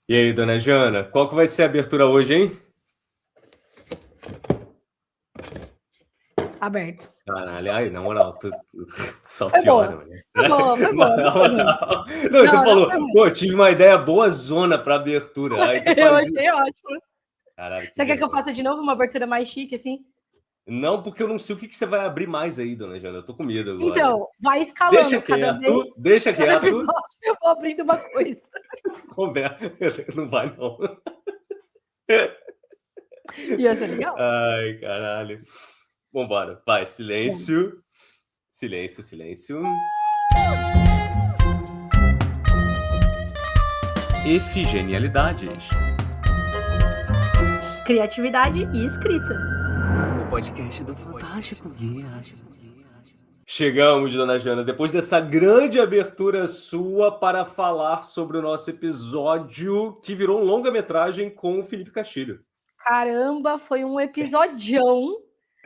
E aí, dona Jana, qual que vai ser a abertura hoje, hein? Aberto. Caralho, ai, na moral, tu só Foi piora, boa. mano. Foi boa, Na não foi ruim. moral. Não, tu Não, não falou, foi ruim. pô, tive uma ideia boa zona pra abertura. Aí tu Eu faz achei isso. ótimo. Caralho, que Você quer que eu vergonha. faça de novo uma abertura mais chique, assim? Não, porque eu não sei o que você vai abrir mais aí, dona Jana. Eu tô com medo agora. Então, vai Deixa escalando cada vez, quieto, deixa cada quieto. episódio eu vou abrindo uma coisa. Conversa. Não vai, não. Ia ser legal? Ai, caralho. Vambora, vai, Vamos. silêncio. Silêncio, silêncio. Efigenialidades. Criatividade e escrita. O podcast do Fantástico Guia. Chegamos, dona Jana, depois dessa grande abertura sua para falar sobre o nosso episódio que virou um longa-metragem com o Felipe Castilho. Caramba, foi um episodião.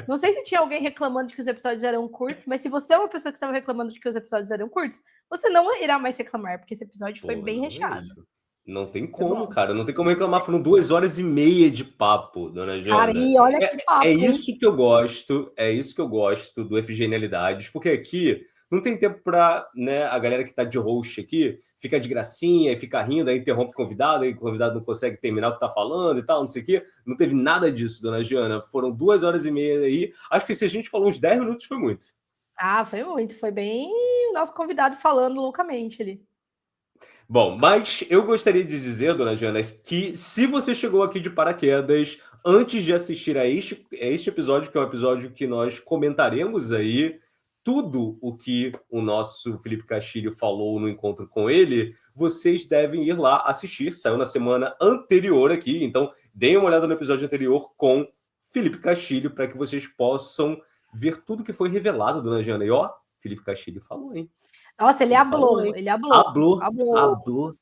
Não sei se tinha alguém reclamando de que os episódios eram curtos, mas se você é uma pessoa que estava reclamando de que os episódios eram curtos, você não irá mais reclamar, porque esse episódio foi Pô, bem não é recheado. isso. Não tem Foi como, bom. cara. Não tem como reclamar. Foram 2 horas e meia de papo, dona Cara, Jana. e olha É, que é papo, hein? isso que eu gosto. É isso que eu gosto do Efigenialidades. Porque aqui não tem tempo pra, né, a galera que tá de host aqui fica de gracinha e fica rindo, aí interrompe o convidado, aí o convidado não consegue terminar o que tá falando e tal, não sei o quê. Não teve nada disso, dona Jana. Foram 2 horas e meia aí. Acho que se a gente falou uns 10 minutos foi muito. Ah, foi muito. Foi bem o nosso convidado falando loucamente ali. Bom, mas eu gostaria de dizer, dona Jana, que se você chegou aqui de paraquedas antes de assistir a este episódio, que é o episódio que nós comentaremos aí tudo o que o nosso Felipe Castilho falou no encontro com ele, vocês devem ir lá assistir. Saiu na semana anterior aqui, então deem uma olhada no episódio anterior com Felipe Castilho para que vocês possam ver tudo que foi revelado, dona Jana. E ó, Felipe Castilho falou, hein? Nossa, ele Ele falou, hablou, hein? ele hablou, Hablou, hablou, hablou, hablou.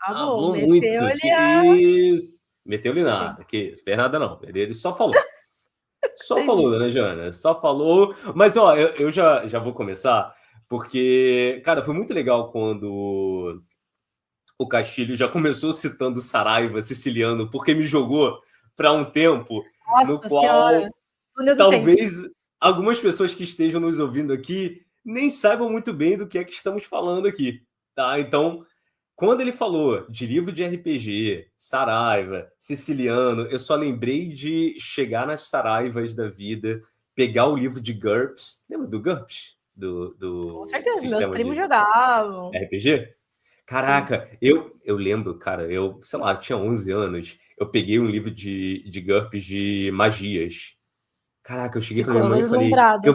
hablou muito. Meteu-lhe Que a... isso? Meteu-lhe Sim, nada. Que isso? Fez nada não. Ele só falou. Só falou, entendi. dona Jana. Só falou. Mas, ó, eu já vou começar, porque, cara, foi muito legal quando o Castilho já começou citando Saraiva, siciliano, porque me jogou para um tempo no Nossa senhora, qual túnel do tempo. talvez algumas pessoas que estejam nos ouvindo aqui nem saibam muito bem do que é que estamos falando aqui, tá? Então, quando ele falou de livro de RPG, Saraiva, siciliano, eu só lembrei de chegar nas Saraivas da vida, pegar o livro de GURPS. Lembra do GURPS? Do, Com do certeza, meus sistema primos de jogavam. RPG? Sim. Caraca, eu lembro, cara, sei lá, eu tinha 11 anos, eu peguei um livro de GURPS de magias. Caraca, eu cheguei pra minha Ficou mãe e falei, deslumbrada. eu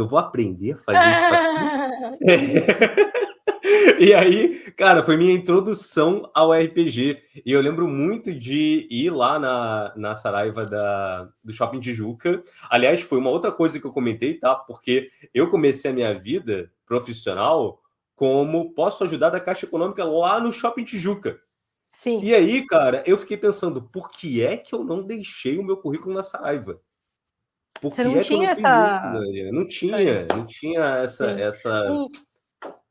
vou aprender a fazer isso aqui. Que bonitinho. E aí, cara, foi minha introdução ao RPG. E eu lembro muito de ir lá na Saraiva do Shopping Tijuca. Aliás, foi uma outra coisa que eu comentei, tá? Porque eu comecei a minha vida profissional como posso ajudar da Caixa Econômica lá no Shopping Tijuca. Sim. E aí, cara, eu fiquei pensando, por que é que eu não deixei o meu currículo na Saraiva? Por Você que não é que eu não tinha fiz isso, essa Dani? Não história. tinha, não tinha essa, Sim. essa... Um-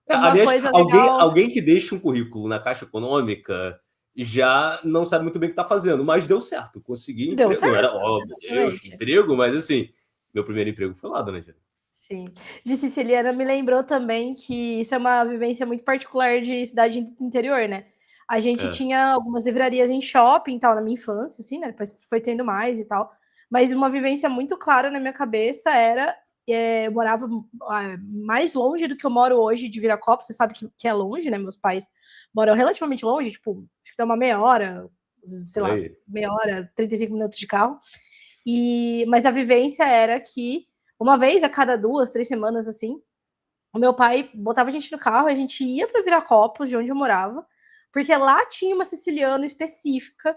uma Aliás, coisa alguém, legal. alguém que deixa um currículo na Caixa Econômica já não sabe muito bem o que está fazendo, mas deu certo, consegui Deu emprego. Não era, certo, ó, meu Deus, que exatamente. emprego, mas assim, meu primeiro emprego foi lá, dona Jana. Sim. De Siciliana me lembrou também que isso é uma vivência muito particular de cidade do interior, né? A gente É. tinha algumas livrarias em shopping e tal na minha infância, assim, né? Depois foi tendo mais e tal. Mas uma vivência muito clara na minha cabeça era. Eu morava mais longe do que eu moro hoje de Viracopos, você sabe que é longe, né? Meus pais moram relativamente longe, tipo, acho que dá uma meia hora, sei Por lá, aí. meia hora, 35 minutos de carro. Mas a vivência era que uma vez a cada 2, 3 semanas, assim, o meu pai botava a gente no carro e a gente ia para Viracopos, de onde eu morava, porque lá tinha uma siciliana específica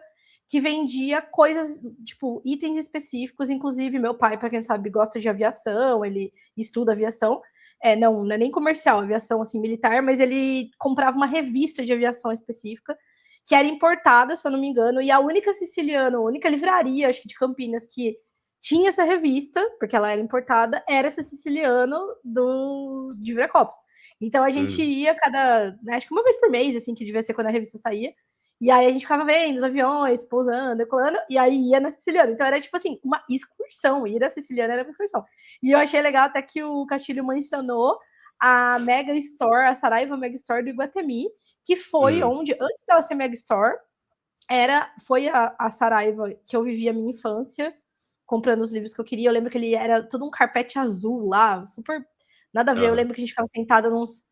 que vendia coisas, tipo, itens específicos. Inclusive, meu pai, para quem sabe, gosta de aviação, ele estuda aviação. Não é nem comercial, aviação assim, militar, mas ele comprava uma revista de aviação específica que era importada, se eu não me engano, e a única siciliana, a única livraria, acho que de Campinas, que tinha essa revista, porque ela era importada, era essa siciliano de Viracopos. Então a gente ia cada, né, acho que uma vez por mês, assim, que devia ser quando a revista saía, E aí a gente ficava vendo os aviões pousando, decolando, e aí ia na Siciliana. Então era tipo assim, uma excursão. Ir à Siciliana era uma excursão. E eu achei legal até que o Castilho mencionou a Mega Store, a Saraiva Mega Store do Iguatemi, que foi onde, antes dela ser Mega Store, foi a Saraiva que eu vivi a minha infância, comprando os livros que eu queria. Eu lembro que ele era todo um carpete azul lá, super nada a ver. Eu lembro que a gente ficava sentada nos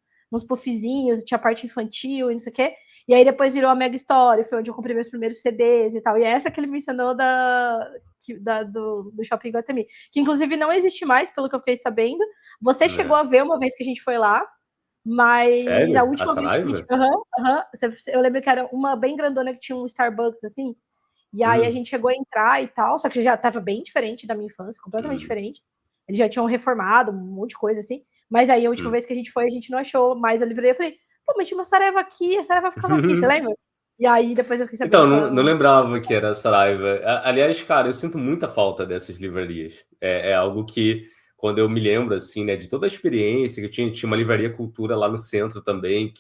puffzinhos, tinha parte infantil e não sei o quê. E aí depois virou a Mega Story, foi onde eu comprei meus primeiros CDs e tal. E é essa que ele mencionou do Shopping Guatemi, que inclusive não existe mais, pelo que eu fiquei sabendo. Você chegou a ver uma vez que a gente foi lá, mas a Sério? A última vez que a gente. Saraiva? Eu lembro que era uma bem grandona que tinha um Starbucks assim. E aí a gente chegou a entrar e tal, só que já estava bem diferente da minha infância, completamente diferente. Eles já tinham reformado um monte de coisa assim. Mas aí a última vez que a gente foi, a gente não achou mais a livraria. Eu falei, pô, mas tinha uma Saraiva aqui, a Saraiva ficava aqui, você lembra? E aí depois eu fiquei Então, sabendo que ela não não. lembrava que era a Saraiva. Aliás, cara, eu sinto muita falta dessas livrarias. É algo que, quando eu me lembro, assim, né, de toda a experiência que eu tinha uma livraria Cultura lá no centro também,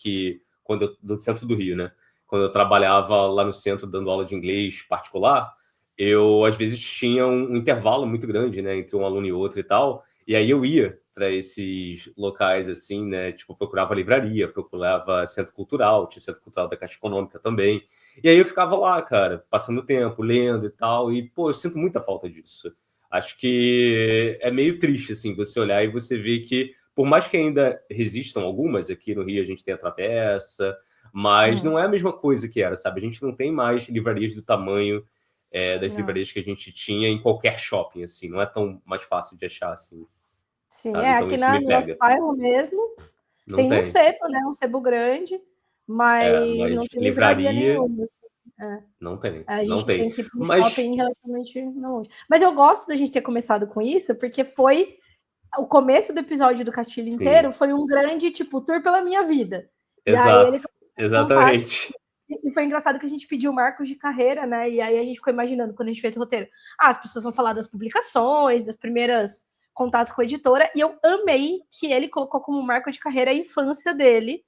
do centro do Rio, né? Quando eu trabalhava lá no centro dando aula de inglês particular, eu, às vezes, tinha um intervalo muito grande, né, entre um aluno e outro e tal, e aí eu ia para esses locais, assim, né, tipo, procurava livraria, procurava centro cultural, tinha o centro cultural da Caixa Econômica também, e aí eu ficava lá, cara, passando tempo, lendo e tal, e, pô, eu sinto muita falta disso. Acho que é meio triste, assim, você olhar e você ver que, por mais que ainda resistam algumas, aqui no Rio a gente tem a Travessa, mas não é a mesma coisa que era, sabe? A gente não tem mais livrarias do tamanho das Não. livrarias que a gente tinha em qualquer shopping, assim, não é tão mais fácil de achar, assim, Sim, sabe? Então aqui isso me no nosso pega. bairro mesmo Não tem um tem. sebo, né? Um sebo grande, mas Mas não tem livraria livraria, nenhuma. Assim. É. não tem, A não gente tem. tem que ir para um Mas, shopping relativamente longe. Mas eu gosto da gente ter começado com isso, porque foi o começo do episódio do Castilho inteiro sim, foi um grande, tipo, tour pela minha vida. E aí ele exato, começou a contar. exatamente. E foi engraçado que a gente pediu marcos de carreira, né? E aí a gente ficou imaginando, quando a gente fez o roteiro, as pessoas vão falar das publicações, das primeiras contatos com a editora, e eu amei que ele colocou como marco de carreira a infância dele,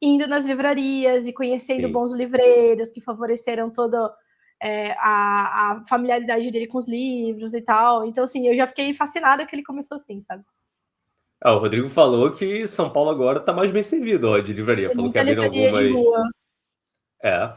indo nas livrarias e conhecendo Sim. bons livreiros que favoreceram toda a familiaridade dele com os livros e tal. Então, assim, eu já fiquei fascinada que ele começou assim, sabe? O Rodrigo falou que São Paulo agora tá mais bem servido, ó, de livraria. Tem Falou que muita abriram livraria de algumas. rua.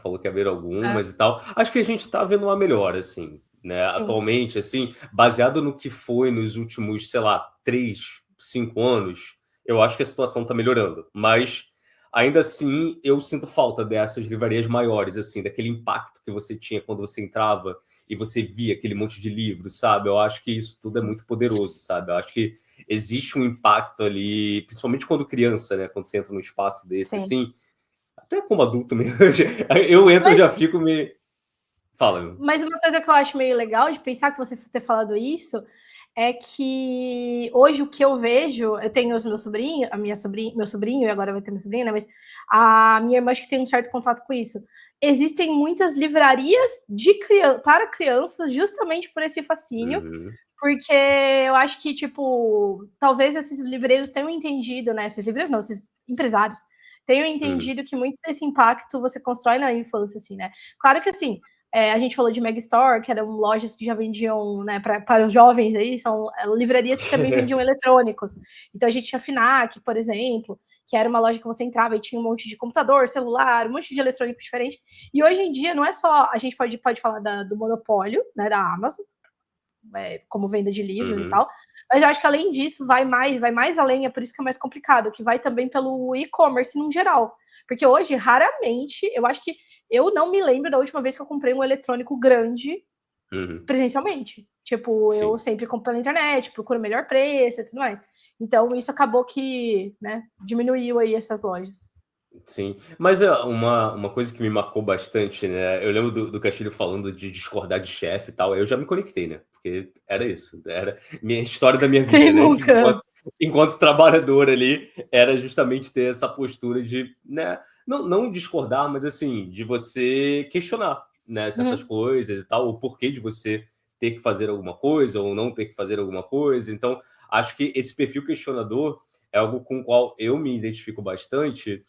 Falou que abriram É, algumas e tal. Acho que a gente tá vendo uma melhora, assim, né? sim, Atualmente, assim, baseado no que foi nos últimos, sei lá, 3, 5 anos, eu acho que a situação tá melhorando. Mas ainda assim, eu sinto falta dessas livrarias maiores, assim, daquele impacto que você tinha quando você entrava e você via aquele monte de livros, sabe? Eu acho que isso tudo é sim. muito poderoso, sabe? Eu acho que existe um impacto ali, principalmente quando criança, né? Quando você entra num espaço desse, Sim. assim, até como adulto mesmo, eu entro e Mas já fico me. Fala, meu. Mas uma coisa que eu acho meio legal de pensar que você ter falado isso é que hoje o que eu vejo, eu tenho os meus sobrinhos, a minha sobrinha, meu sobrinho, e agora vai ter meu sobrinho, né? Mas a minha irmã acho que tem um certo contato com isso. Existem muitas livrarias para crianças justamente por esse fascínio, Uhum, porque eu acho que, tipo, talvez esses livreiros tenham entendido, né? Esses livreiros não, esses empresários tenham uhum, entendido que muito desse impacto você constrói na infância, assim, né? Claro que, assim, a gente falou de Megastore, que eram lojas que já vendiam, né, para os jovens aí, são livrarias que também vendiam eletrônicos. Então a gente tinha a Finac, por exemplo, que era uma loja que você entrava e tinha um monte de computador, celular, um monte de eletrônico diferente. E hoje em dia não é só, a gente pode falar do monopólio, né, da Amazon, como venda de livros e uhum. tal. Mas eu acho que além disso, vai mais além, é por isso que é mais complicado, que vai também pelo e-commerce no geral. Porque hoje, raramente, eu acho que eu não me lembro da última vez que eu comprei um eletrônico grande Uhum. presencialmente. Tipo, eu Sim, sempre compro pela internet, procuro o melhor preço e tudo mais. Então, isso acabou que, né, diminuiu aí essas lojas. sim. Mas uma coisa que me marcou bastante, né? Eu lembro do Castilho falando de discordar de chefe e tal. Eu já me conectei, né? Porque era isso. Era minha história da minha Quem vida, né? nunca? Enquanto trabalhador ali, era justamente ter essa postura de, né? Não discordar, mas assim, de você questionar, né? Certas Uhum. coisas e tal, o porquê de você ter que fazer alguma coisa ou não ter que fazer alguma coisa. Então, acho que esse perfil questionador é algo com o qual eu me identifico bastante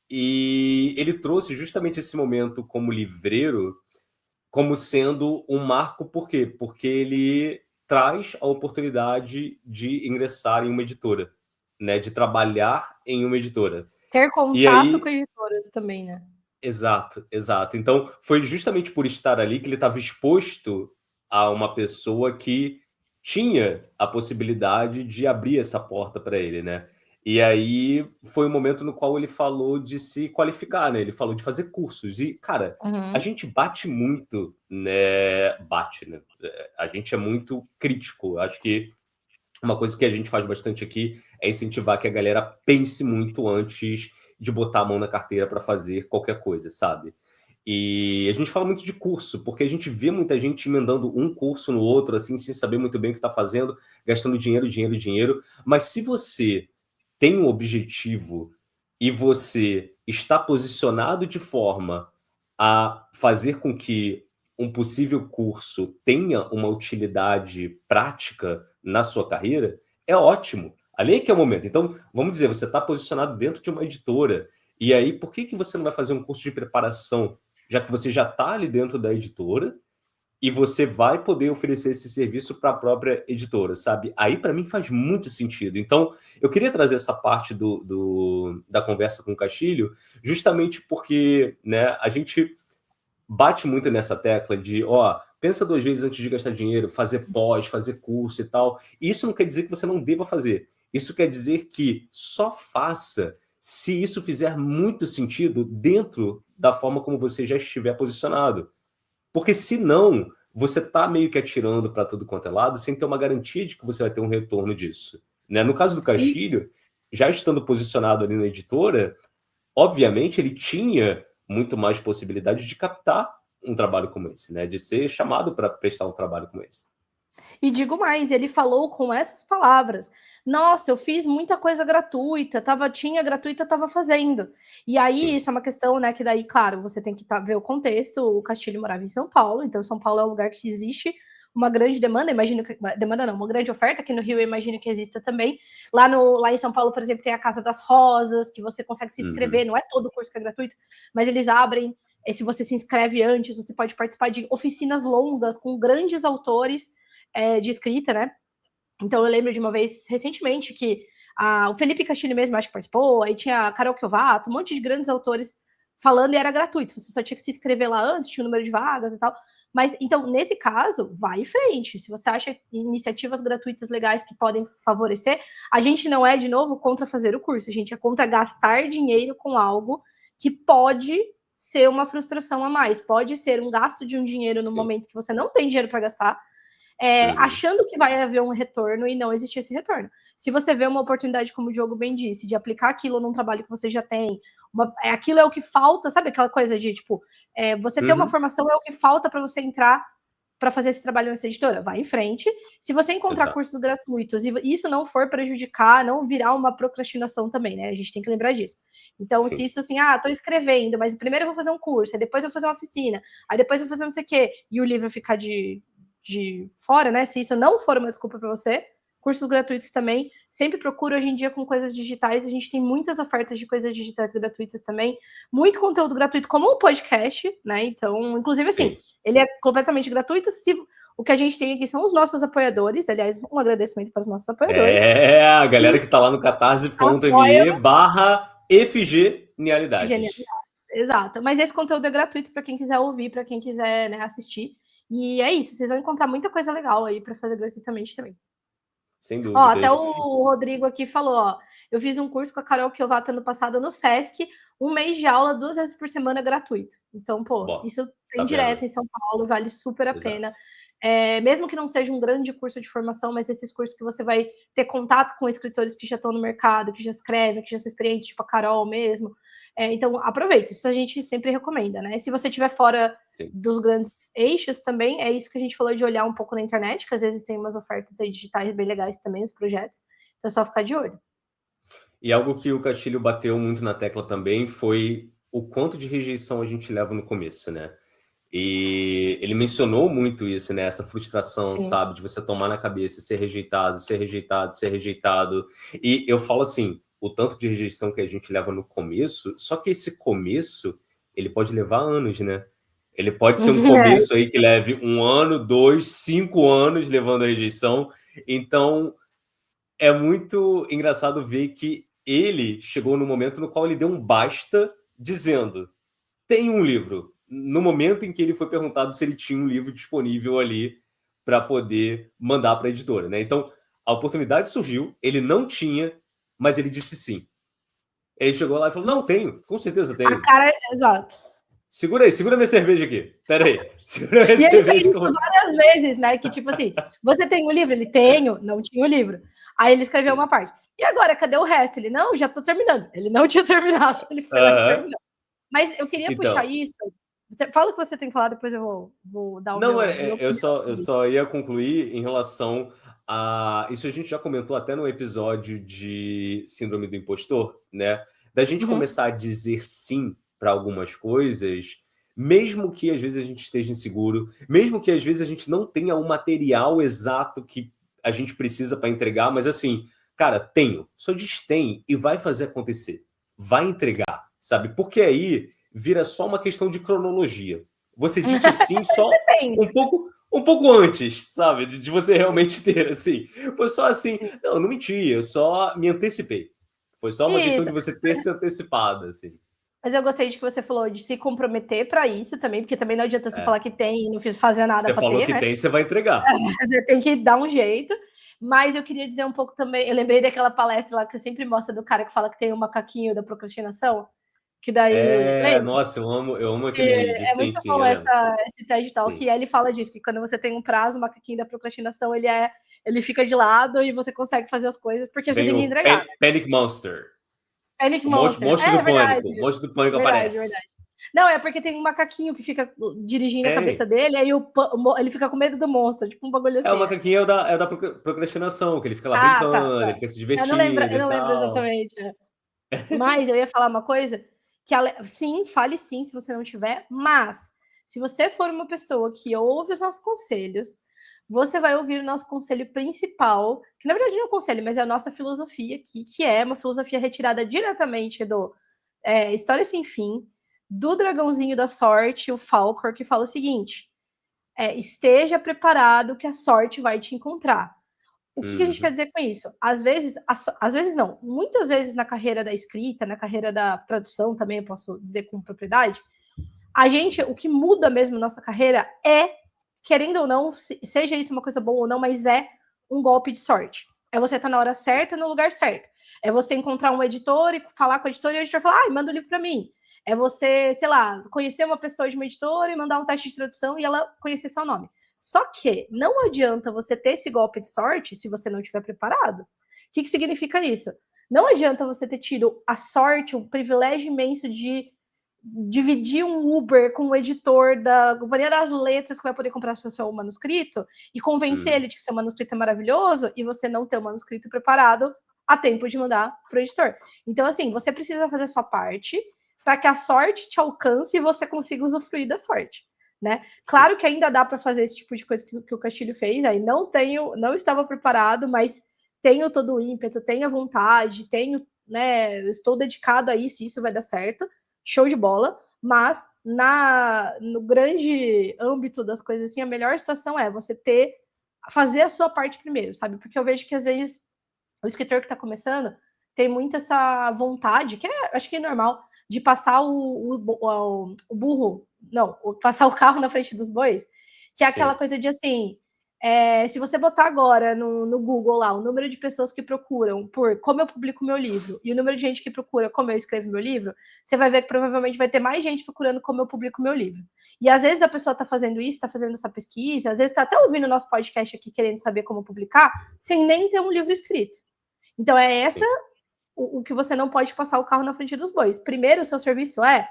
E ele trouxe justamente esse momento como livreiro como sendo um marco, por quê? Porque ele traz a oportunidade de ingressar em uma editora, né? De trabalhar em uma editora. Ter E contato com aí, editoras também, né? exato, exato. Então, foi justamente por estar ali que ele estava exposto a uma pessoa que tinha a possibilidade de abrir essa porta para ele, né? E aí foi o momento no qual ele falou de se qualificar, né? Ele falou de fazer cursos. E, cara, a Uhum. gente bate muito, né? Bate, né? A gente é muito crítico. Acho que uma coisa que a gente faz bastante aqui é incentivar que a galera pense muito antes de botar a mão na carteira para fazer qualquer coisa, sabe? E a gente fala muito de curso, porque a gente vê muita gente emendando um curso no outro, assim, sem saber muito bem o que está fazendo, gastando dinheiro, dinheiro, dinheiro. Mas se você tem um objetivo e você está posicionado de forma a fazer com que um possível curso tenha uma utilidade prática na sua carreira, é ótimo. Ali é que é o momento. Então, vamos dizer, você está posicionado dentro de uma editora, e aí por que que você não vai fazer um curso de preparação, já que você já está ali dentro da editora e você vai poder oferecer esse serviço para a própria editora, sabe? Aí, para mim, faz muito sentido. Então, eu queria trazer essa parte da conversa com o Castilho, justamente porque, né, a gente bate muito nessa tecla de, ó, pensa duas vezes antes de gastar dinheiro, fazer pós, fazer curso e tal. Isso não quer dizer que você não deva fazer. Isso quer dizer que só faça se isso fizer muito sentido dentro da forma como você já estiver posicionado. Porque se não, você tá meio que atirando para tudo quanto é lado, sem ter uma garantia de que você vai ter um retorno disso. Né? No caso do E, Castilho, já estando posicionado ali na editora, obviamente ele tinha muito mais possibilidade de captar um trabalho como esse, né? De ser chamado para prestar um trabalho como esse. e digo mais, ele falou com essas palavras: Nossa, eu fiz muita coisa gratuita, tinha gratuita, estava fazendo. E aí, Sim. isso é uma questão, né? Que daí, claro, você tem que ver o contexto. O Castilho morava em São Paulo, então São Paulo é um lugar que existe uma grande demanda, imagino que. Demanda não, uma grande oferta, aqui no Rio eu imagino que exista também. Lá em São Paulo, por exemplo, tem a Casa das Rosas, que você consegue se inscrever, Uhum. não é todo curso que é gratuito, mas eles abrem. Se você se inscreve antes, você pode participar de oficinas longas com grandes autores de escrita, né? Então eu lembro de uma vez recentemente que o Felipe Castilho mesmo acho que participou, aí tinha a Carol Kiovato, um monte de grandes autores falando e era gratuito. Você só tinha que se inscrever lá antes, tinha o número de vagas e tal. Mas então, nesse caso, vai em frente. Se você acha iniciativas gratuitas legais que podem favorecer, a gente não é, de novo, contra fazer o curso, a gente é contra gastar dinheiro com algo que pode ser uma frustração a mais, pode ser um gasto de um dinheiro no Sim. momento que você não tem dinheiro para gastar, Uhum. achando que vai haver um retorno e não existe esse retorno. Se você vê uma oportunidade, como o Diogo bem disse, de aplicar aquilo num trabalho que você já tem, aquilo é o que falta, sabe aquela coisa de, tipo, você ter uma Uhum. formação é o que falta para você entrar para fazer esse trabalho nessa editora? Vai em frente. Se você encontrar Exato. cursos gratuitos e isso não for prejudicar, não virar uma procrastinação também, né? A gente tem que lembrar disso. Então, se Sim. isso assim, tô escrevendo, mas primeiro eu vou fazer um curso, aí depois eu vou fazer uma oficina, aí depois eu vou fazer não sei o quê, e o livro ficar de fora, né? Se isso não for uma desculpa para você, cursos gratuitos também. Sempre procuro hoje em dia com coisas digitais. A gente tem muitas ofertas de coisas digitais gratuitas também. Muito conteúdo gratuito, como o podcast, né? Então, inclusive, assim, Sim. ele é completamente gratuito. Se o que a gente tem aqui são os nossos apoiadores. Aliás, um agradecimento para os nossos apoiadores. É a galera E que tá lá no apoia catarse.me/FG Genialidades. genialidades. Exato. Mas esse conteúdo é gratuito para quem quiser ouvir, para quem quiser, né, assistir. E é isso, vocês vão encontrar muita coisa legal aí para fazer gratuitamente também. Sem Ó, até dúvidas. o Rodrigo aqui falou, ó, eu fiz um curso com a Carol Kiovato ano passado no Sesc, um mês de aula 2 vezes por semana gratuito. Então, pô, Bom, isso tá tem vendo? direto em São Paulo, vale super a pena. Exato. Mesmo que não seja um grande curso de formação, mas esses cursos que você vai ter contato com escritores que já estão no mercado, que já escrevem, que já são experientes, tipo a Carol mesmo. Então, aproveita, isso a gente sempre recomenda, né? Se você estiver fora Sim. dos grandes eixos também, é isso que a gente falou de olhar um pouco na internet, que às vezes tem umas ofertas aí digitais bem legais também, os projetos. Então é só ficar de olho. E algo que o Castilho bateu muito na tecla também foi o quanto de rejeição a gente leva no começo, né? E ele mencionou muito isso, né? Essa frustração, Sim. sabe? De você tomar na cabeça, ser rejeitado, ser rejeitado, ser rejeitado. E eu falo assim, o tanto de rejeição que a gente leva no começo, só que esse começo, ele pode levar anos, né? Ele pode ser um começo aí que leve 1 ano, 2, 5 anos levando a rejeição. Então, é muito engraçado ver que ele chegou no momento no qual ele deu um basta, dizendo: tem um livro. No momento em que ele foi perguntado se ele tinha um livro disponível ali para poder mandar para a editora, né? Então, a oportunidade surgiu, ele não tinha, mas ele disse sim. Ele chegou lá e falou: não, tenho, com certeza tenho. A cara, exato. Segura aí, segura minha cerveja aqui. Pera aí. Segura minha E ele cerveja. fez isso várias vezes, né? Que tipo assim, você tem um livro? Ele tenho, não tinha o livro. Aí ele escreveu uma parte. E agora, cadê o resto? Ele, não, já tô terminando. Ele não tinha terminado. Ele foi lá e terminou. Mas eu queria puxar isso. Fala o que você tem que falar, depois eu vou dar o Não, meu eu só ia concluir em relação a... Isso a gente já comentou até no episódio de Síndrome do Impostor, né? Da gente começar a dizer sim para algumas coisas, mesmo que às vezes a gente esteja inseguro, mesmo que às vezes a gente não tenha o material exato que a gente precisa para entregar, mas assim, cara, tenho. Só diz tem e vai fazer acontecer. Vai entregar, sabe? Porque aí vira só uma questão de cronologia. Você disse sim só um pouco antes, sabe? De você realmente ter, assim. Foi só assim, não menti, eu só me antecipei. Foi só uma questão de você ter se antecipado, assim. Mas eu gostei de que você falou de se comprometer para isso também, porque também não adianta você falar que tem e não fazer nada para ter, Você falou que tem, você vai entregar. Você tem que dar um jeito. Mas eu queria dizer um pouco também, eu lembrei daquela palestra lá que sempre mostra do cara que fala que tem o macaquinho da procrastinação, que daí... Nossa, eu amo aquele vídeo, sim, muito bom esse TED Talk, e ele fala disso, que quando você tem um prazo, o macaquinho da procrastinação, ele fica de lado e você consegue fazer as coisas, porque você tem que entregar. Panic Monster. Panic Monster. Monstro do Pânico. O monstro do Pânico aparece. Verdade. Não, é porque tem um macaquinho que fica dirigindo a cabeça dele, aí ele fica com medo do monstro, tipo um bagulho assim. O macaquinho é da procrastinação, que ele fica lá brincando, ele fica se divertindo. Eu não lembro exatamente. Mas eu ia falar uma coisa, que sim, fale sim se você não tiver, mas se você for uma pessoa que ouve os nossos conselhos, você vai ouvir o nosso conselho principal, que na verdade não é um conselho, mas é a nossa filosofia aqui, que é uma filosofia retirada diretamente do História Sem Fim, do Dragãozinho da Sorte, o Falcor, que fala o seguinte: esteja preparado que a sorte vai te encontrar. O que a gente quer dizer com isso? Às vezes não, muitas vezes na carreira da escrita, na carreira da tradução também, eu posso dizer com propriedade, o que muda mesmo nossa carreira querendo ou não, seja isso uma coisa boa ou não, mas é um golpe de sorte. É você estar na hora certa, no lugar certo. É você encontrar um editor e falar com o editor e o editor falar, manda o livro para mim. É você, sei lá, conhecer uma pessoa de uma editora e mandar um teste de tradução e ela conhecer seu nome. Só que não adianta você ter esse golpe de sorte se você não estiver preparado. O que significa isso? Não adianta você ter tido a sorte, o privilégio imenso de dividir um Uber com o editor da Companhia das Letras que vai poder comprar seu manuscrito e convencer ele de que seu manuscrito é maravilhoso e você não ter o manuscrito preparado a tempo de mandar para o editor. Então, assim, você precisa fazer a sua parte para que a sorte te alcance e você consiga usufruir da sorte, né? Claro que ainda dá para fazer esse tipo de coisa que o Castilho fez, aí não estava preparado, mas tenho todo o ímpeto, tenho a vontade, né, estou dedicado a isso, e isso vai dar certo. Show de bola, mas no grande âmbito das coisas assim, a melhor situação é você fazer a sua parte primeiro, sabe? Porque eu vejo que às vezes o escritor que está começando tem muito essa vontade, que acho que é normal, de passar o burro, não, passar o carro na frente dos bois, que é aquela coisa de assim, se você botar agora no Google lá o número de pessoas que procuram por como eu publico meu livro e o número de gente que procura como eu escrevo meu livro, você vai ver que provavelmente vai ter mais gente procurando como eu publico meu livro. E às vezes a pessoa está fazendo isso, está fazendo essa pesquisa, às vezes está até ouvindo o nosso podcast aqui querendo saber como publicar, sem nem ter um livro escrito. Então o que você não pode passar o carro na frente dos bois. Primeiro, o seu serviço é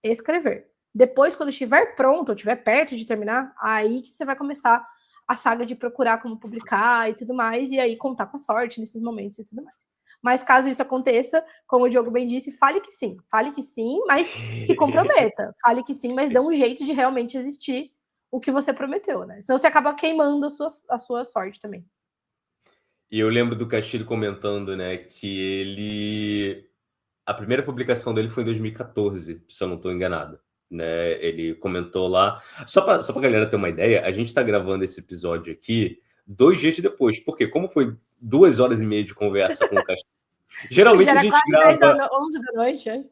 escrever. Depois, quando estiver pronto, ou estiver perto de terminar, aí que você vai começar a saga de procurar como publicar e tudo mais, e aí contar com a sorte nesses momentos e tudo mais. Mas caso isso aconteça, como o Diogo bem disse, fale que sim, mas se comprometa. Fale que sim, mas dê um jeito de realmente existir o que você prometeu, né? Senão você acaba queimando a sua sorte também. E eu lembro do Castilho comentando, né, que a primeira publicação dele foi em 2014, se eu não estou enganado. Né? Ele comentou lá. Só pra galera ter uma ideia, a gente está gravando esse episódio aqui 2 dias depois. Porque, como foi 2 horas e meia de conversa com o Castilho, Já geralmente a era gente quase 10 grava. da 11 da noite, hein?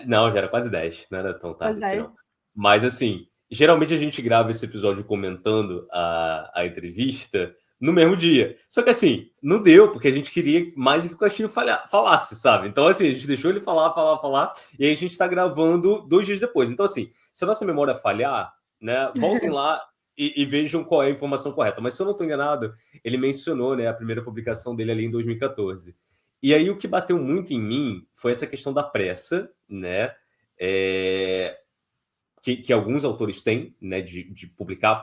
Não, já era quase 10, não era tão Quase tarde assim, 10. não. Mas assim, geralmente a gente grava esse episódio comentando a entrevista no mesmo dia. Só que assim, não deu, porque a gente queria mais que o Castilho falasse, sabe? Então, assim, a gente deixou ele falar, e aí a gente tá gravando 2 dias depois. Então, assim, se a nossa memória falhar, né, voltem lá e vejam qual é a informação correta. Mas se eu não tô enganado, ele mencionou, né, a primeira publicação dele ali em 2014. E aí o que bateu muito em mim foi essa questão da pressa, né? É, que alguns autores têm, né? De publicar,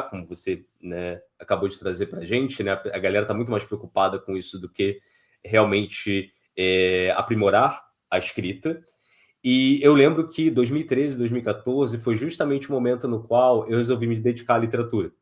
como você, né, acabou de trazer para a gente, né? A galera está muito mais preocupada com isso do que realmente aprimorar a escrita. E eu lembro que 2013, 2014 foi justamente o momento no qual eu resolvi me dedicar à literatura,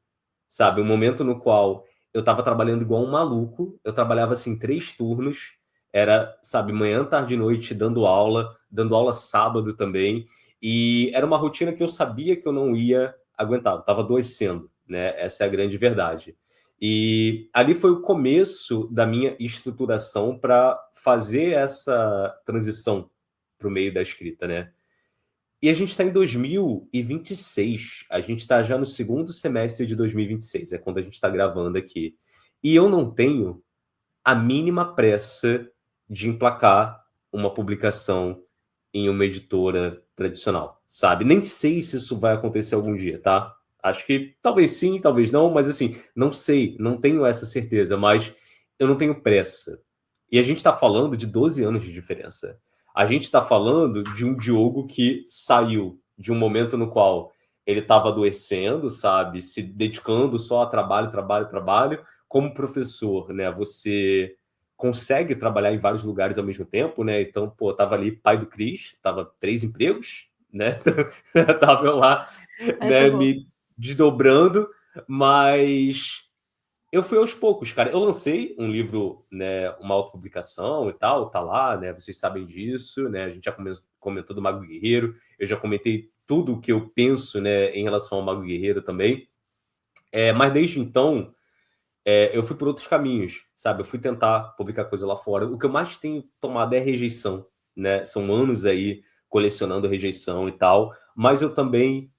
sabe? Um momento no qual eu estava trabalhando igual um maluco, eu trabalhava assim 3 turnos, era, sabe, manhã, tarde e noite, dando aula sábado também, e era uma rotina que eu sabia que eu não ia aguentar, eu estava adoecendo, né? Essa é a grande verdade. E ali foi o começo da minha estruturação para fazer essa transição para o meio da escrita, né? E a gente está em 2026. A gente está já no segundo semestre de 2026. É quando a gente está gravando aqui. E eu não tenho a mínima pressa de emplacar uma publicação em uma editora tradicional, sabe? Nem sei se isso vai acontecer algum dia, tá? Acho que talvez sim, talvez não, mas assim, não sei, não tenho essa certeza, mas eu não tenho pressa. E a gente está falando de 12 anos de diferença. A gente está falando de um Diogo que saiu de um momento no qual ele estava adoecendo, sabe? Se dedicando só a trabalho, trabalho, trabalho. Como professor, né? Você consegue trabalhar em vários lugares ao mesmo tempo, né? Então, pô, tava ali pai do Cris, tava 3 empregos, né? Tava eu lá, Essa é né, boa. me desdobrando, mas eu fui aos poucos, cara. Eu lancei um livro, né, uma autopublicação e tal, tá lá, né? Vocês sabem disso, né? A gente já comentou do Mago Guerreiro, eu já comentei tudo o que eu penso, né, em relação ao Mago Guerreiro também. Mas desde então, eu fui por outros caminhos, sabe? Eu fui tentar publicar coisa lá fora. O que eu mais tenho tomado é rejeição, né? São anos aí colecionando rejeição e tal, mas eu também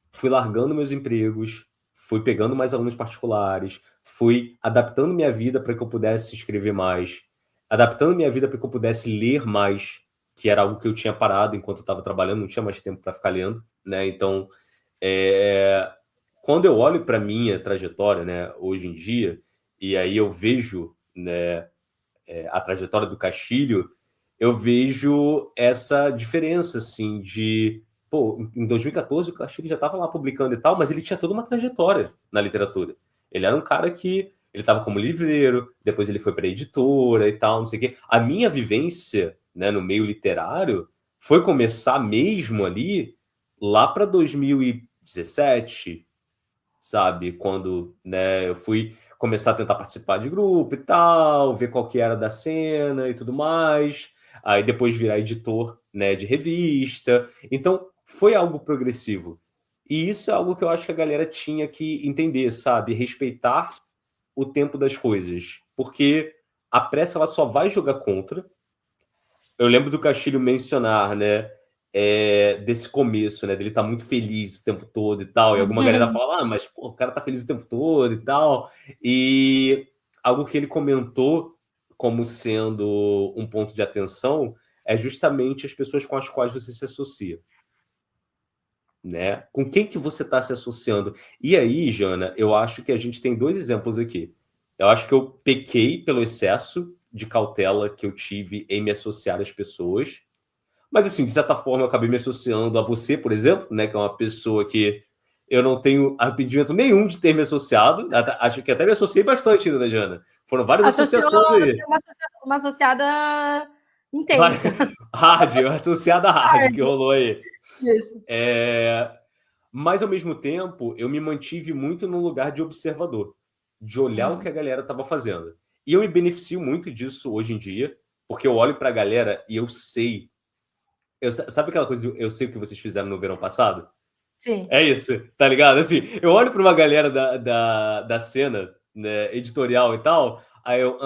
fui largando meus empregos, fui pegando mais alunos particulares, fui adaptando minha vida para que eu pudesse escrever mais, adaptando minha vida para que eu pudesse ler mais, que era algo que eu tinha parado enquanto eu estava trabalhando, não tinha mais tempo para ficar lendo, né? Então, é, quando eu olho para minha trajetória, né, hoje em dia, e aí eu vejo, né, a trajetória do Castilho, eu vejo essa diferença, assim, de... Pô, em 2014 o Castilho já estava lá publicando e tal, mas ele tinha toda uma trajetória na literatura. Ele era um cara que... Ele estava como livreiro, depois ele foi para editora e tal, não sei o quê. A minha vivência, né, no meio literário foi começar mesmo ali lá para 2017, sabe? Quando, né, eu fui começar a tentar participar de grupo e tal, ver qual que era da cena e tudo mais. Aí depois virar editor, né, de revista. Então, foi algo progressivo. E isso é algo que eu acho que a galera tinha que entender, sabe? Respeitar o tempo das coisas. Porque a pressa ela só vai jogar contra. Eu lembro do Castilho mencionar, né, desse começo, né, dele tá muito feliz o tempo todo e tal, e alguma galera fala, mas pô, o cara tá feliz o tempo todo e tal, e algo que ele comentou como sendo um ponto de atenção é justamente as pessoas com as quais você se associa, né? Com quem que você está se associando? E aí, Jana, eu acho que a gente tem 2 exemplos aqui. Eu acho que eu pequei pelo excesso de cautela que eu tive em me associar às pessoas, mas, assim, de certa forma, eu acabei me associando a você, por exemplo, né? Que é uma pessoa que eu não tenho arrependimento nenhum de ter me associado. Acho que até me associei bastante ainda, né, Jana? Foram várias Associou associações aí. uma associada Vai- intensa. Hard, associada hard que rolou aí. Isso. Mas, ao mesmo tempo, eu me mantive muito no lugar de observador, de olhar o que Uhum. a galera estava fazendo. E eu me beneficio muito disso hoje em dia, porque eu olho pra galera e eu sei. Sabe aquela coisa, eu sei o que vocês fizeram no verão passado? Sim. É isso, tá ligado? Assim, eu olho pra uma galera da cena, né, editorial e tal, aí eu,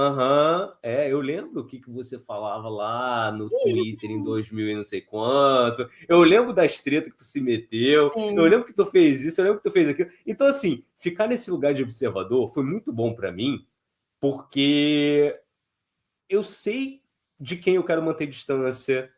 eu lembro o que você falava lá no Twitter em 2000 e não sei quanto, eu lembro das tretas que tu se meteu, eu Sim. lembro que tu fez isso, eu lembro que tu fez aquilo. Então, assim, ficar nesse lugar de observador foi muito bom pra mim, porque eu sei de quem eu quero manter distância,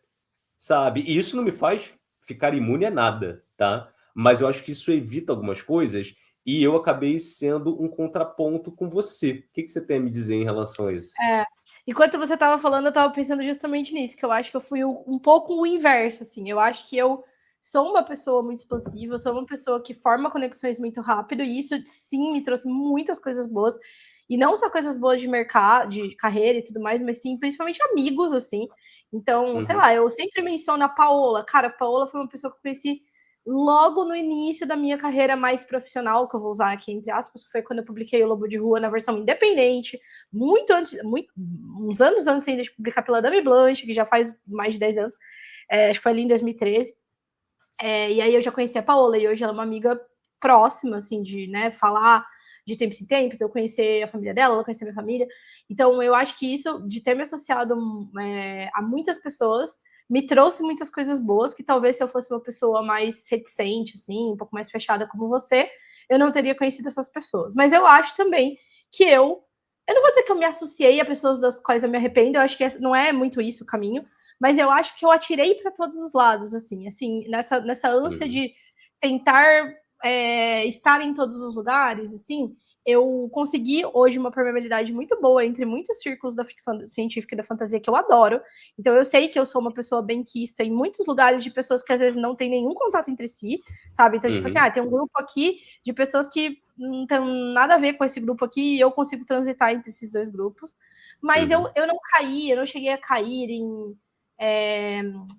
sabe? E isso não me faz ficar imune a nada, tá? Mas eu acho que isso evita algumas coisas e eu acabei sendo um contraponto com você. O que você tem a me dizer em relação a isso? É. Enquanto você estava falando, eu estava pensando justamente nisso, que eu acho que eu fui um pouco o inverso, assim. Eu acho que eu sou uma pessoa muito expansiva, eu sou uma pessoa que forma conexões muito rápido, e isso sim me trouxe muitas coisas boas. E não só coisas boas de mercado, de carreira e tudo mais, mas sim, principalmente amigos, assim. Então, sei Uhum, lá, eu sempre menciono a Paola. Cara, a Paola foi uma pessoa que eu conheci logo no início da minha carreira mais profissional, que eu vou usar aqui entre aspas, que foi quando eu publiquei o Lobo de Rua na versão independente, muito antes, uns anos antes ainda de publicar pela Dame Blanche, que já faz mais de 10 anos, acho que foi ali em 2013. E aí eu já conheci a Paola, e hoje ela é uma amiga próxima, assim, de, né, falar de tempo em tempo, de eu conhecer a família dela, ela conhecer a minha família. Então, eu acho que isso, de ter me associado a muitas pessoas, me trouxe muitas coisas boas, que talvez se eu fosse uma pessoa mais reticente, assim, um pouco mais fechada como você, eu não teria conhecido essas pessoas. Mas eu acho também que eu não vou dizer que eu me associei a pessoas das quais eu me arrependo, eu acho que não é muito isso o caminho, mas eu acho que eu atirei para todos os lados, assim, nessa ânsia uhum, de tentar estar em todos os lugares, assim, eu consegui hoje uma permeabilidade muito boa entre muitos círculos da ficção científica e da fantasia que eu adoro. Então eu sei que eu sou uma pessoa benquista em muitos lugares de pessoas que às vezes não têm nenhum contato entre si, sabe? Então, tipo assim, uhum, tem um grupo aqui de pessoas que não tem nada a ver com esse grupo aqui e eu consigo transitar entre esses dois grupos. Mas uhum, eu não caí, eu não cheguei a cair em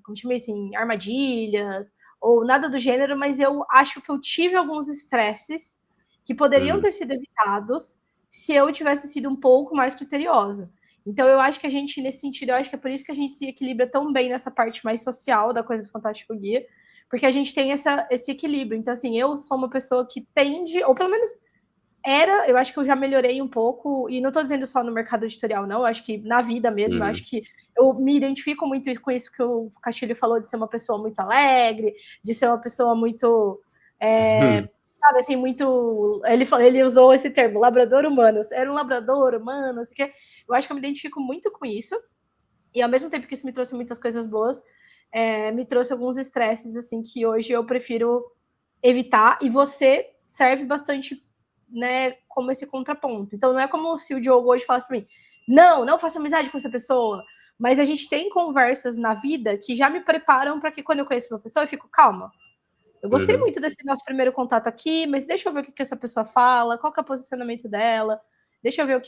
como chama isso, em armadilhas ou nada do gênero, mas eu acho que eu tive alguns estresses que poderiam uhum, ter sido evitados se eu tivesse sido um pouco mais criteriosa. Então, eu acho que a gente, nesse sentido, eu acho que é por isso que a gente se equilibra tão bem nessa parte mais social da coisa do Fantástico Guia, porque a gente tem esse equilíbrio. Então, assim, eu sou uma pessoa que tende, ou pelo menos eu acho que eu já melhorei um pouco, e não estou dizendo só no mercado editorial, não, eu acho que na vida mesmo, eu acho uhum. que eu me identifico muito com isso que o Castilho falou, de ser uma pessoa muito alegre, de ser uma pessoa muito, sabe, assim, muito, ele usou esse termo, labrador humano, era um labrador humano, não sei o quê. Eu acho que eu me identifico muito com isso, e ao mesmo tempo que isso me trouxe muitas coisas boas, me trouxe alguns estresses, assim, que hoje eu prefiro evitar, e você serve bastante, né, como esse contraponto. Então não é como se o Diogo hoje falasse para mim, não faça amizade com essa pessoa, mas a gente tem conversas na vida que já me preparam para que quando eu conheço uma pessoa eu fico calma. Eu gostei Uhum. muito desse nosso primeiro contato aqui, mas deixa eu ver o que essa pessoa fala, qual que é o posicionamento dela, deixa eu ver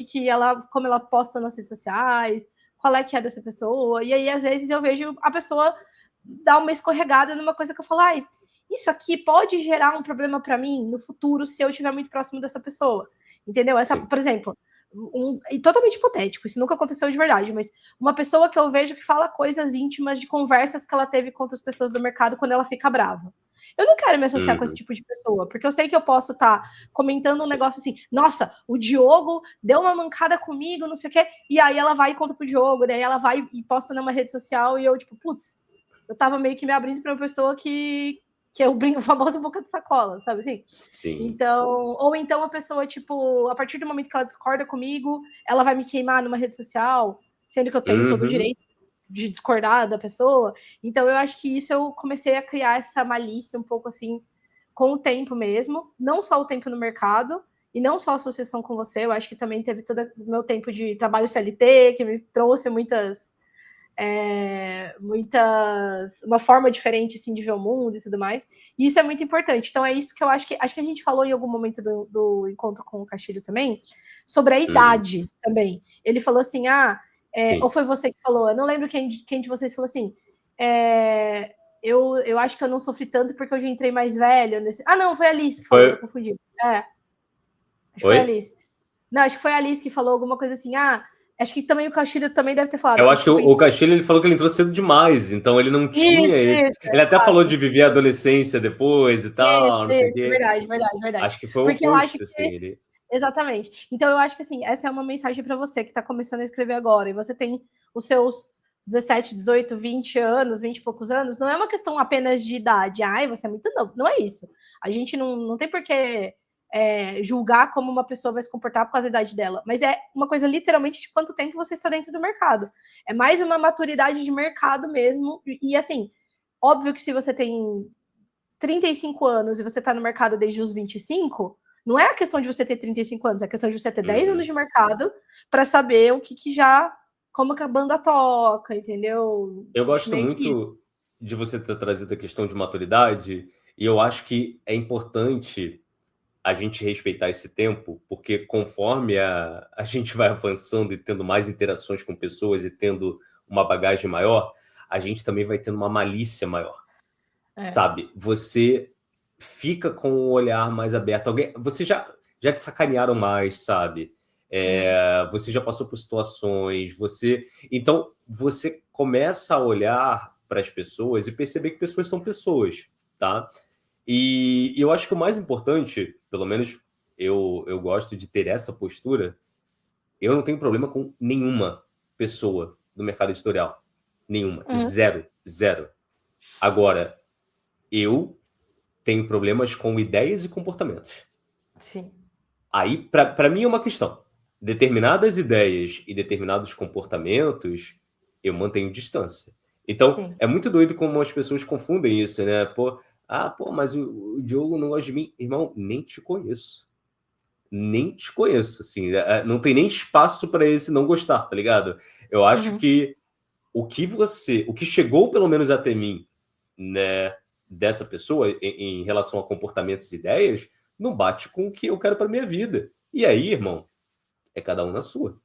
como ela posta nas redes sociais, qual é que é dessa pessoa. E aí, às vezes, eu vejo a pessoa dar uma escorregada numa coisa que eu falo, ai, isso aqui pode gerar um problema para mim no futuro se eu estiver muito próximo dessa pessoa. Entendeu? Sim. Por exemplo, e totalmente hipotético, isso nunca aconteceu de verdade, mas uma pessoa que eu vejo que fala coisas íntimas de conversas que ela teve com outras pessoas do mercado quando ela fica brava. Eu não quero me associar com esse Uhum. tipo de pessoa, porque eu sei que eu posso estar comentando um Sim. negócio assim, nossa, o Diogo deu uma mancada comigo, não sei o quê, e aí ela vai e conta pro Diogo, daí ela vai e posta numa rede social, e eu, tipo, putz, eu tava meio que me abrindo pra uma pessoa que é o famoso boca de sacola, sabe assim? Sim. Então, ou então a pessoa, tipo, a partir do momento que ela discorda comigo, ela vai me queimar numa rede social, sendo que eu tenho todo o Uhum. direito de discordar da pessoa. Então, eu acho que isso eu comecei a criar essa malícia um pouco assim com o tempo mesmo, não só o tempo no mercado e não só a associação com você, eu acho que também teve todo o meu tempo de trabalho CLT, que me trouxe uma forma diferente assim de ver o mundo e tudo mais. E isso é muito importante. Então é isso que eu acho que a gente falou em algum momento do encontro com o Castilho também sobre a Uhum. idade também. Ele falou assim, ou Sim. foi você que falou? Eu não lembro quem de vocês falou assim. Eu acho que eu não sofri tanto porque eu já entrei mais velho. Não, foi a Alice que falou, Foi. eu tô confundindo. Acho que foi a Oi? Alice. Não, acho que foi a Alice que falou alguma coisa assim, acho que também o Castilho também deve ter falado. Eu que, acho que tipo, o Castilho, ele falou que ele entrou cedo demais, então ele não Isso, tinha esse... Ele até exato. falou de viver a adolescência depois e tal, não sei o quê. Verdade. Acho que foi o Porque eu acho oposto, que assim, ele... Exatamente. Então, eu acho que assim, essa é uma mensagem para você que está começando a escrever agora, e você tem os seus 17, 18, 20 anos, 20 e poucos anos, não é uma questão apenas de idade. Ai, você é muito novo. Não é isso. A gente não tem por que julgar como uma pessoa vai se comportar por causa da idade dela, mas é uma coisa literalmente de quanto tempo você está dentro do mercado. É mais uma maturidade de mercado mesmo. E assim, óbvio que se você tem 35 anos e você está no mercado desde os 25, não é a questão de você ter 35 anos, é a questão de você ter 10 anos de mercado para saber o que já, como que a banda toca, entendeu? Eu gosto muito de você ter trazido a questão de maturidade, e eu acho que é importante a gente respeitar esse tempo, porque conforme a gente vai avançando e tendo mais interações com pessoas e tendo uma bagagem maior, a gente também vai tendo uma malícia maior. Sabe? Você fica com o olhar mais aberto. Você já te sacanearam mais, sabe? Você já passou por situações, então você começa a olhar para as pessoas e perceber que pessoas são pessoas, tá? E eu acho que o mais importante, pelo menos eu gosto de ter essa postura, eu não tenho problema com nenhuma pessoa do mercado editorial. Nenhuma. Zero. Agora, eu tenho problemas com ideias e comportamentos. Sim. Aí, para mim, é uma questão. Determinadas ideias e determinados comportamentos, eu mantenho distância. Então, Sim. é muito doido como as pessoas confundem isso, né? Mas o Diogo não gosta de mim. Irmão, nem te conheço. Nem te conheço, assim. Não tem nem espaço para esse não gostar, tá ligado? Eu acho que o que chegou pelo menos até mim, né, dessa pessoa em relação a comportamentos e ideias, não bate com o que eu quero para minha vida. E aí, irmão, é cada um na sua,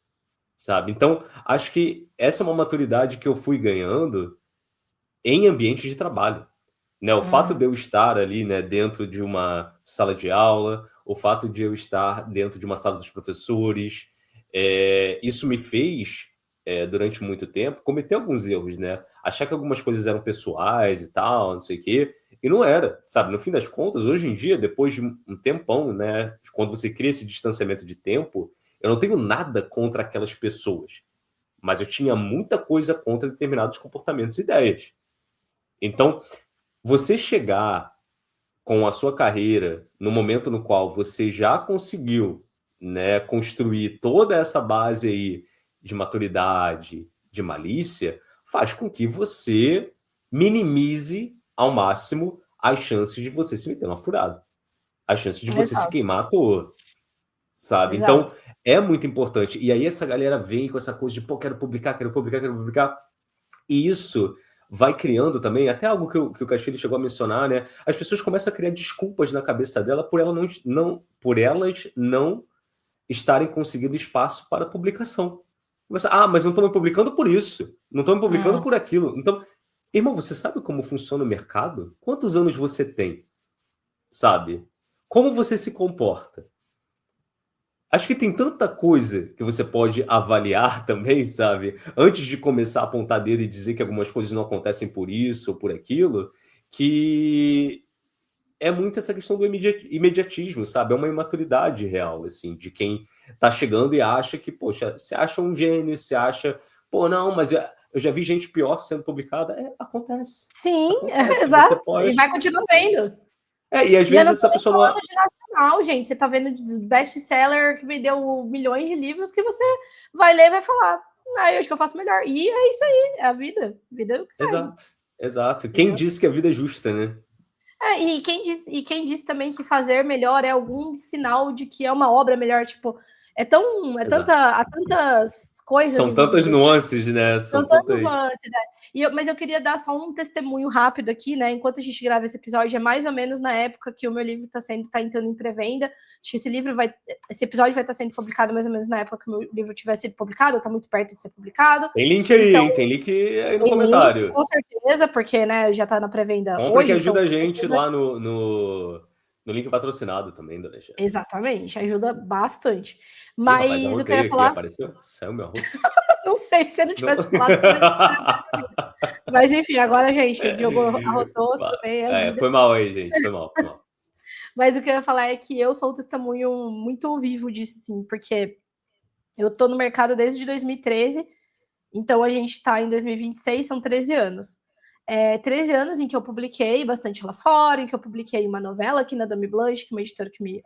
sabe? Então, acho que essa é uma maturidade que eu fui ganhando em ambiente de trabalho, né? O fato de eu estar ali, né, dentro de uma sala de aula, o fato de eu estar dentro de uma sala dos professores, isso me fez, durante muito tempo, cometer alguns erros, né? Achar que algumas coisas eram pessoais e tal, não sei o quê, e não era, sabe? No fim das contas, hoje em dia, depois de um tempão, né, quando você cria esse distanciamento de tempo, eu não tenho nada contra aquelas pessoas, mas eu tinha muita coisa contra determinados comportamentos e ideias. Então, você chegar com a sua carreira no momento no qual você já conseguiu, né, construir toda essa base aí de maturidade, de malícia, faz com que você minimize ao máximo as chances de você se meter numa furada, as chances de você se Exato. queimar à toa, sabe? Então, é muito importante. E aí essa galera vem com essa coisa de, quero publicar, e isso vai criando também, até algo que o Castilho chegou a mencionar, né? As pessoas começam a criar desculpas na cabeça dela por elas não estarem conseguindo espaço para publicação. Mas não estão me publicando por isso, não estão me publicando por aquilo. Então, irmão, você sabe como funciona o mercado? Quantos anos você tem? Sabe? Como você se comporta? Acho que tem tanta coisa que você pode avaliar também, sabe? Antes de começar a apontar dedo e dizer que algumas coisas não acontecem por isso ou por aquilo, que é muito essa questão do imediatismo, sabe? É uma imaturidade real, assim, de quem tá chegando e acha que, poxa, você acha um gênio, você acha, não, mas eu já vi gente pior sendo publicada. Acontece. Sim, Acontece, exato. você pode... E vai continuar vendo. E às vezes essa pessoa não... de nacional, gente. Você tá vendo best-seller que vendeu milhões de livros que você vai ler e vai falar, eu acho que eu faço melhor. E é isso aí, é a vida. Vida é o que segue. Exato. Quem disse que a vida é justa, né? E quem disse também que fazer melhor é algum sinal de que é uma obra melhor, tipo, há tantas coisas. São tantas nuances, né? São tantas nuances, né? Mas eu queria dar só um testemunho rápido aqui, né? Enquanto a gente grava esse episódio, é mais ou menos na época que o meu livro tá entrando em pré-venda. Acho que esse episódio vai estar sendo publicado mais ou menos na época que o meu livro tiver sido publicado, tá muito perto de ser publicado. Tem link aí, então, hein? Tem link aí no comentário. Link, com certeza, porque, né, já tá na pré-venda hoje. Compre que ajuda então, a gente lá no No link patrocinado também, dona Jé. Exatamente, ajuda bastante. Ih, rapaz, Mas eu arrotei queria aqui, falar, apareceu? Saiu meu arroto. não sei, se você não Não. tivesse falado, também não teria percebido. Mas enfim, agora, gente, o Diogo arrotou, tudo bem, é a vida. Foi mal aí, gente, foi mal, foi mal. Mas o que eu ia falar é que eu sou um testemunho muito vivo disso, assim, porque eu tô no mercado desde 2013, então a gente tá em 2026, são 13 anos. 13 anos em que eu publiquei bastante lá fora, em que eu publiquei uma novela aqui na Dame Blanche, que é uma editora que me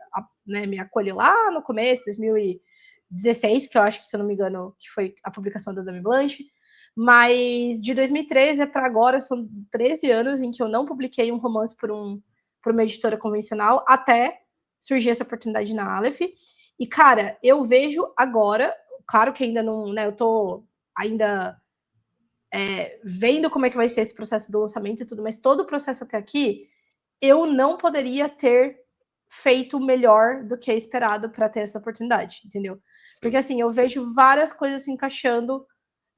acolheu lá no começo, 2016, que eu acho que, se eu não me engano, que foi a publicação da Dame Blanche. Mas de 2013 para agora são 13 anos em que eu não publiquei um romance por uma editora convencional, até surgir essa oportunidade na Aleph. E, cara, eu vejo agora, claro que ainda não, né, eu tô ainda vendo como é que vai ser esse processo do lançamento e tudo, mas todo o processo até aqui, eu não poderia ter feito melhor do que é esperado para ter essa oportunidade, entendeu? Porque, assim, eu vejo várias coisas se encaixando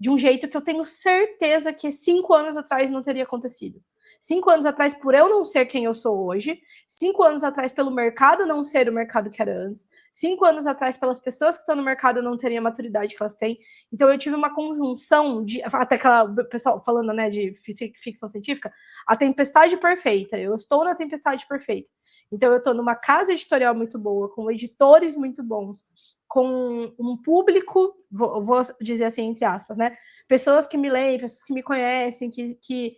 de um jeito que eu tenho certeza que 5 anos atrás não teria acontecido. 5 anos atrás, por eu não ser quem eu sou hoje, 5 anos atrás, pelo mercado não ser o mercado que era antes, 5 anos atrás, pelas pessoas que estão no mercado não terem a maturidade que elas têm. Então, eu tive uma conjunção de. Até aquela pessoal falando, né, de ficção científica, a tempestade perfeita. Eu estou na tempestade perfeita. Então, eu estou numa casa editorial muito boa, com editores muito bons, com um público, vou dizer assim, entre aspas, né? Pessoas que me leem, pessoas que me conhecem, que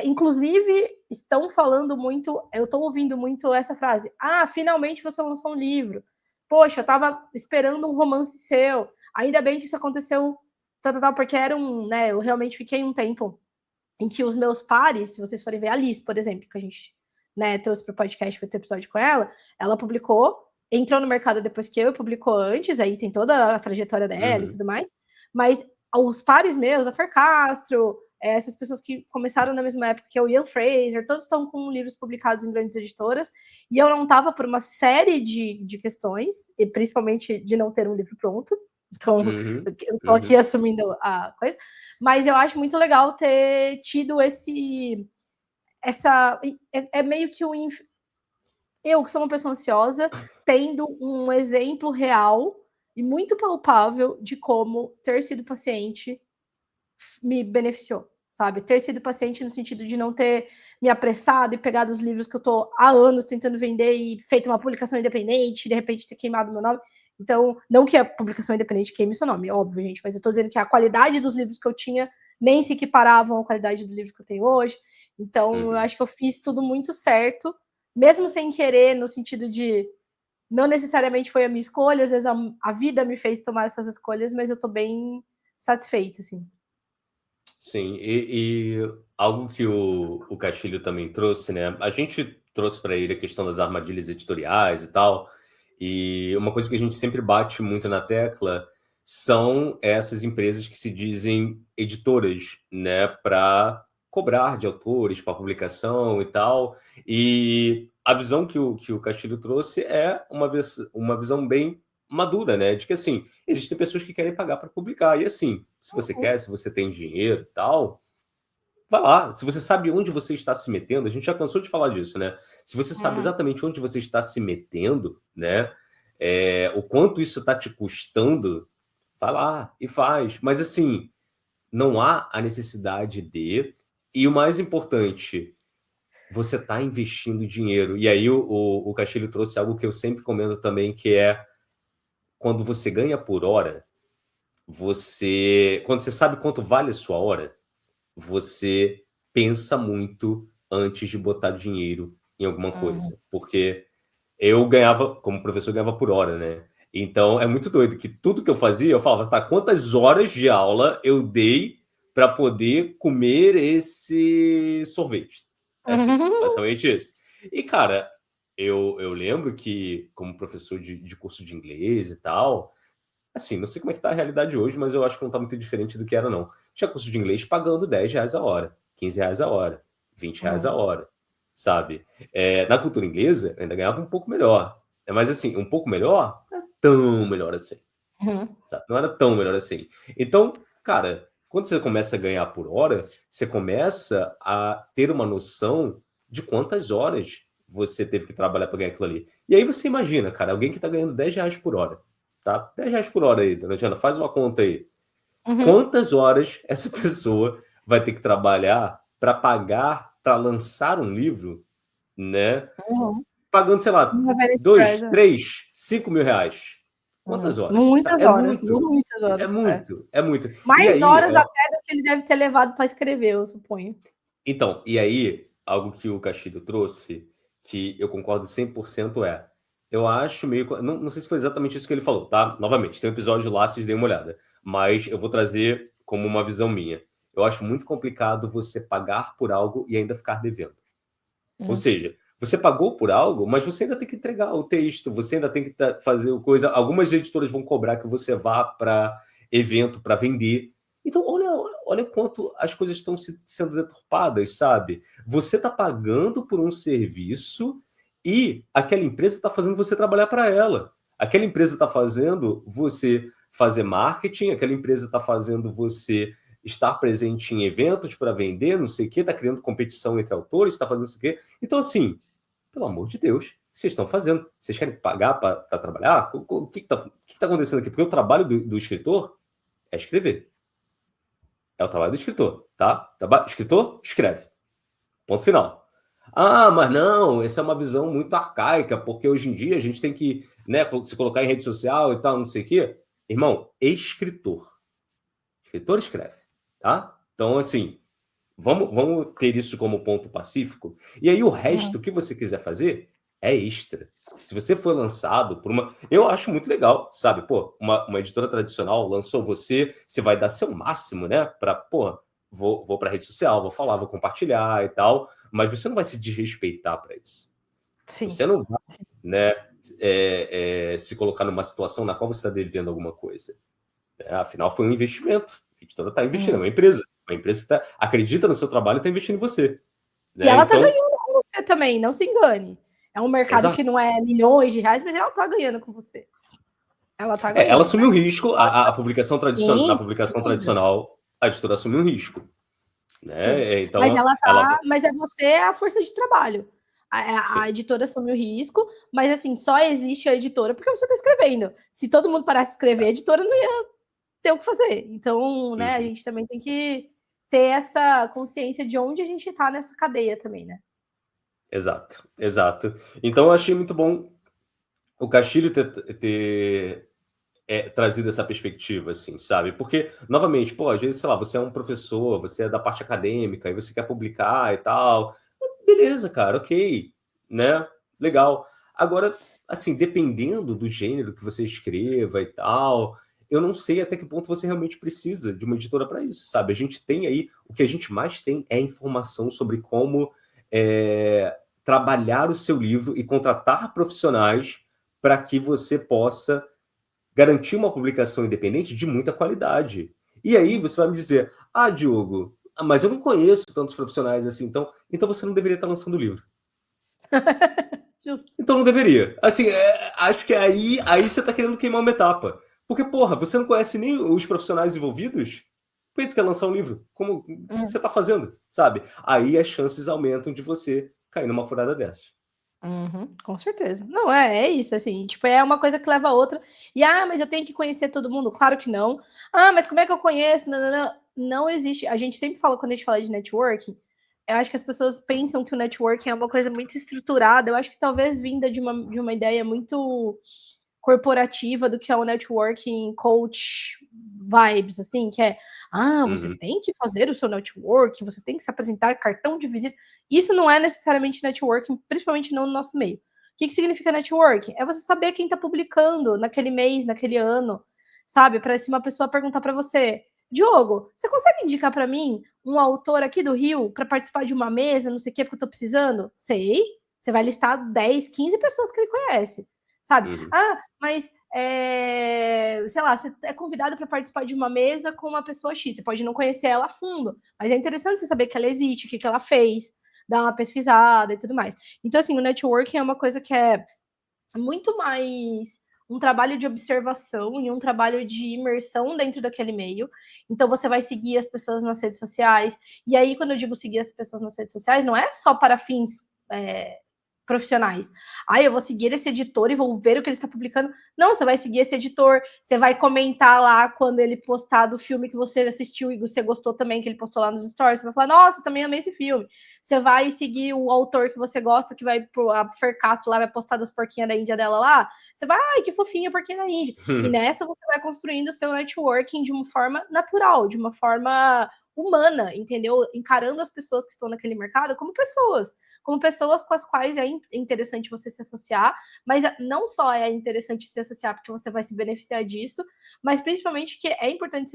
inclusive estão falando muito, eu estou ouvindo muito essa frase, finalmente você lançou um livro, poxa, eu estava esperando um romance seu, ainda bem que isso aconteceu, porque né, eu realmente fiquei um tempo em que os meus pares, se vocês forem ver a Liz, por exemplo, que a gente, né, trouxe para o podcast, foi ter episódio com ela publicou, entrou no mercado depois que eu, publicou antes, aí tem toda a trajetória dela e tudo mais, mas os pares meus, a Fer Castro, essas pessoas que começaram na mesma época que o Ian Fraser, todos estão com livros publicados em grandes editoras, e eu não estava por uma série de questões, e principalmente de não ter um livro pronto, então eu tô aqui assumindo a coisa, mas eu acho muito legal ter tido meio que eu, que sou uma pessoa ansiosa, tendo um exemplo real e muito palpável de como ter sido paciente me beneficiou, sabe? Ter sido paciente no sentido de não ter me apressado e pegado os livros que eu tô há anos tentando vender e feito uma publicação independente, e de repente ter queimado meu nome. Então, não que a publicação independente queime seu nome, óbvio, gente, mas eu tô dizendo que a qualidade dos livros que eu tinha nem se equiparavam à qualidade do livro que eu tenho hoje. Então, eu acho que eu fiz tudo muito certo, mesmo sem querer, no sentido de não necessariamente foi a minha escolha, às vezes a vida me fez tomar essas escolhas, mas eu tô bem satisfeita, assim. Sim, e algo que o Castilho também trouxe, né? A gente trouxe para ele a questão das armadilhas editoriais e tal, e uma coisa que a gente sempre bate muito na tecla são essas empresas que se dizem editoras, né? Para cobrar de autores para publicação e tal. E a visão que o Castilho trouxe é uma visão bem madura, né? De que, assim, existem pessoas que querem pagar para publicar. E, assim, se você quer, se você tem dinheiro e tal, vai lá. Se você sabe onde você está se metendo, a gente já cansou de falar disso, né? Se você sabe exatamente onde você está se metendo, né? O quanto isso está te custando, vai lá e faz. Mas, assim, não há a necessidade de... E o mais importante, você está investindo dinheiro. E aí o Castilho trouxe algo que eu sempre comento também, que é quando você ganha por hora, quando você sabe quanto vale a sua hora, você pensa muito antes de botar dinheiro em alguma coisa. Porque eu ganhava, como professor, eu ganhava por hora, né? Então é muito doido que tudo que eu fazia, eu falava, tá, quantas horas de aula eu dei para poder comer esse sorvete? É assim, basicamente isso. E, cara, eu lembro que, como professor de curso de inglês e tal, assim, não sei como é que tá a realidade hoje, mas eu acho que não tá muito diferente do que era, não. Tinha curso de inglês pagando R$ 10 a hora, R$ 15 a hora, R$ 20 a hora, sabe? Na cultura inglesa, eu ainda ganhava um pouco melhor. Mas, assim, um pouco melhor, não é tão melhor assim, sabe? Não era tão melhor assim. Então, cara, quando você começa a ganhar por hora, você começa a ter uma noção de quantas horas você teve que trabalhar para ganhar aquilo ali. E aí você imagina, cara, alguém que tá ganhando R$ 10 por hora, tá? R$ 10 por hora aí, dona Diana, faz uma conta aí. Uhum. Quantas horas essa pessoa vai ter que trabalhar para pagar, para lançar um livro, né? Uhum. Pagando, sei lá, Uma velha 2, empresa. 3, 5 mil reais. Quantas horas? Muitas É horas, muito, muitas é horas. É. muito, é muito. E Mais aí, horas até do que ele deve ter levado para escrever, eu suponho. então, e aí, algo que o Castilho trouxe, que eu concordo 100% eu acho meio, não sei se foi exatamente isso que ele falou, tá? Novamente, tem um episódio lá, vocês deem uma olhada, mas eu vou trazer como uma visão minha. Eu acho muito complicado você pagar por algo e ainda ficar devendo. Ou seja, você pagou por algo, mas você ainda tem que entregar o texto, você ainda tem que fazer o coisa. Algumas editoras vão cobrar que você vá para evento para vender. Então, olha quanto as coisas estão sendo deturpadas, sabe? Você está pagando por um serviço e aquela empresa está fazendo você trabalhar para ela. Aquela empresa está fazendo você fazer marketing, aquela empresa está fazendo você estar presente em eventos para vender, não sei o quê, está criando competição entre autores, está fazendo não sei o quê. Então, assim, pelo amor de Deus, o que vocês estão fazendo? Vocês querem pagar para trabalhar? O que está acontecendo aqui? Porque o trabalho do escritor é escrever. É o trabalho do escritor, tá? Escritor, escreve. Ponto final. Ah, mas não, essa é uma visão muito arcaica, porque hoje em dia a gente tem que, né, se colocar em rede social e tal, não sei o quê. Irmão, escritor. Escritor escreve, tá? Então, assim, vamos ter isso como ponto pacífico. E aí o resto que você quiser fazer é extra. Se você for lançado por uma... Eu acho muito legal, sabe? Pô, uma editora tradicional lançou você, você vai dar seu máximo, né? Pra, pô, vou pra rede social, vou falar, vou compartilhar e tal, mas você não vai se desrespeitar para isso. Sim. Você não vai, né, se colocar numa situação na qual você está devendo alguma coisa. Afinal, foi um investimento. A editora está investindo, é uma empresa. Uma empresa que acredita no seu trabalho e está investindo em você. E Né? ela tá Então, ganhando com você também, não se engane. É um mercado exato. que não é milhões de reais, mas ela tá ganhando com você. Ela tá Ela ganhando. assumiu o risco, a publicação tradicional, na Sim, publicação sem dúvida. tradicional, a editora assumiu o risco. Sim. Né? Mas Então, ela ela. tá. Mas é você a força de trabalho. A Sim. editora assume o risco, mas assim, só existe a editora porque você está escrevendo. Se todo mundo parasse de escrever, a editora não ia ter o que fazer. Então, né, a Uhum. gente também tem que ter essa consciência de onde a gente está nessa cadeia também, né? Exato, exato. Então, eu achei muito bom o Castilho ter trazido essa perspectiva, assim, sabe? Porque, novamente, pô, às vezes, sei lá, você é um professor, você é da parte acadêmica, e você quer publicar e tal. Beleza, cara, ok, né? Legal. Agora, assim, dependendo do gênero que você escreva e tal, eu não sei até que ponto você realmente precisa de uma editora para isso, sabe? A gente tem aí, o que a gente mais tem é informação sobre como trabalhar o seu livro e contratar profissionais para que você possa garantir uma publicação independente de muita qualidade. E aí você vai me dizer, Diogo, mas eu não conheço tantos profissionais assim, então você não deveria estar lançando o livro. Justo. Então não deveria. Assim, acho que aí você está querendo queimar uma etapa. Porque, porra, você não conhece nem os profissionais envolvidos? Por que tu quer lançar um livro? Como o que você está fazendo? Sabe? Aí as chances aumentam de você cair numa furada dessa. Com certeza. Não, é isso, assim, tipo, é uma coisa que leva a outra. E, mas eu tenho que conhecer todo mundo? Claro que não. Mas como é que eu conheço? Não, não, não. Não existe. A gente sempre fala, quando a gente fala de networking, eu acho que as pessoas pensam que o networking é uma coisa muito estruturada. Eu acho que talvez vinda de uma ideia muito corporativa do que é o networking coach vibes, assim, que é, você Uhum. tem que fazer o seu networking, você tem que se apresentar cartão de visita. Isso não é necessariamente networking, principalmente não no nosso meio. O que significa networking? É você saber quem está publicando naquele mês, naquele ano, sabe? Para se uma pessoa perguntar para você, Diogo, você consegue indicar para mim um autor aqui do Rio para participar de uma mesa, não sei o que, porque eu tô precisando? Sei. Você vai listar 10, 15 pessoas que ele conhece, sabe? Uhum. Mas sei lá, você é convidado para participar de uma mesa com uma pessoa X. Você pode não conhecer ela a fundo, mas é interessante você saber que ela existe, o que ela fez, dar uma pesquisada e tudo mais. Então, assim, o networking é uma coisa que é muito mais um trabalho de observação e um trabalho de imersão dentro daquele meio. Então, você vai seguir as pessoas nas redes sociais. E aí, quando eu digo seguir as pessoas nas redes sociais, não é só para fins profissionais. Eu vou seguir esse editor e vou ver o que ele está publicando. Não, você vai seguir esse editor, você vai comentar lá quando ele postar do filme que você assistiu e você gostou também, que ele postou lá nos stories, você vai falar, nossa, também amei esse filme. Você vai seguir o autor que você gosta, que vai a Fercato lá, vai postar das porquinhas da Índia dela lá, você vai, ai, que fofinha a porquinha da Índia. E nessa você vai construindo o seu networking de uma forma natural, de uma forma humana, entendeu? Encarando as pessoas que estão naquele mercado como pessoas com as quais é interessante você se associar, mas não só é interessante se associar porque você vai se beneficiar disso, mas principalmente que é importante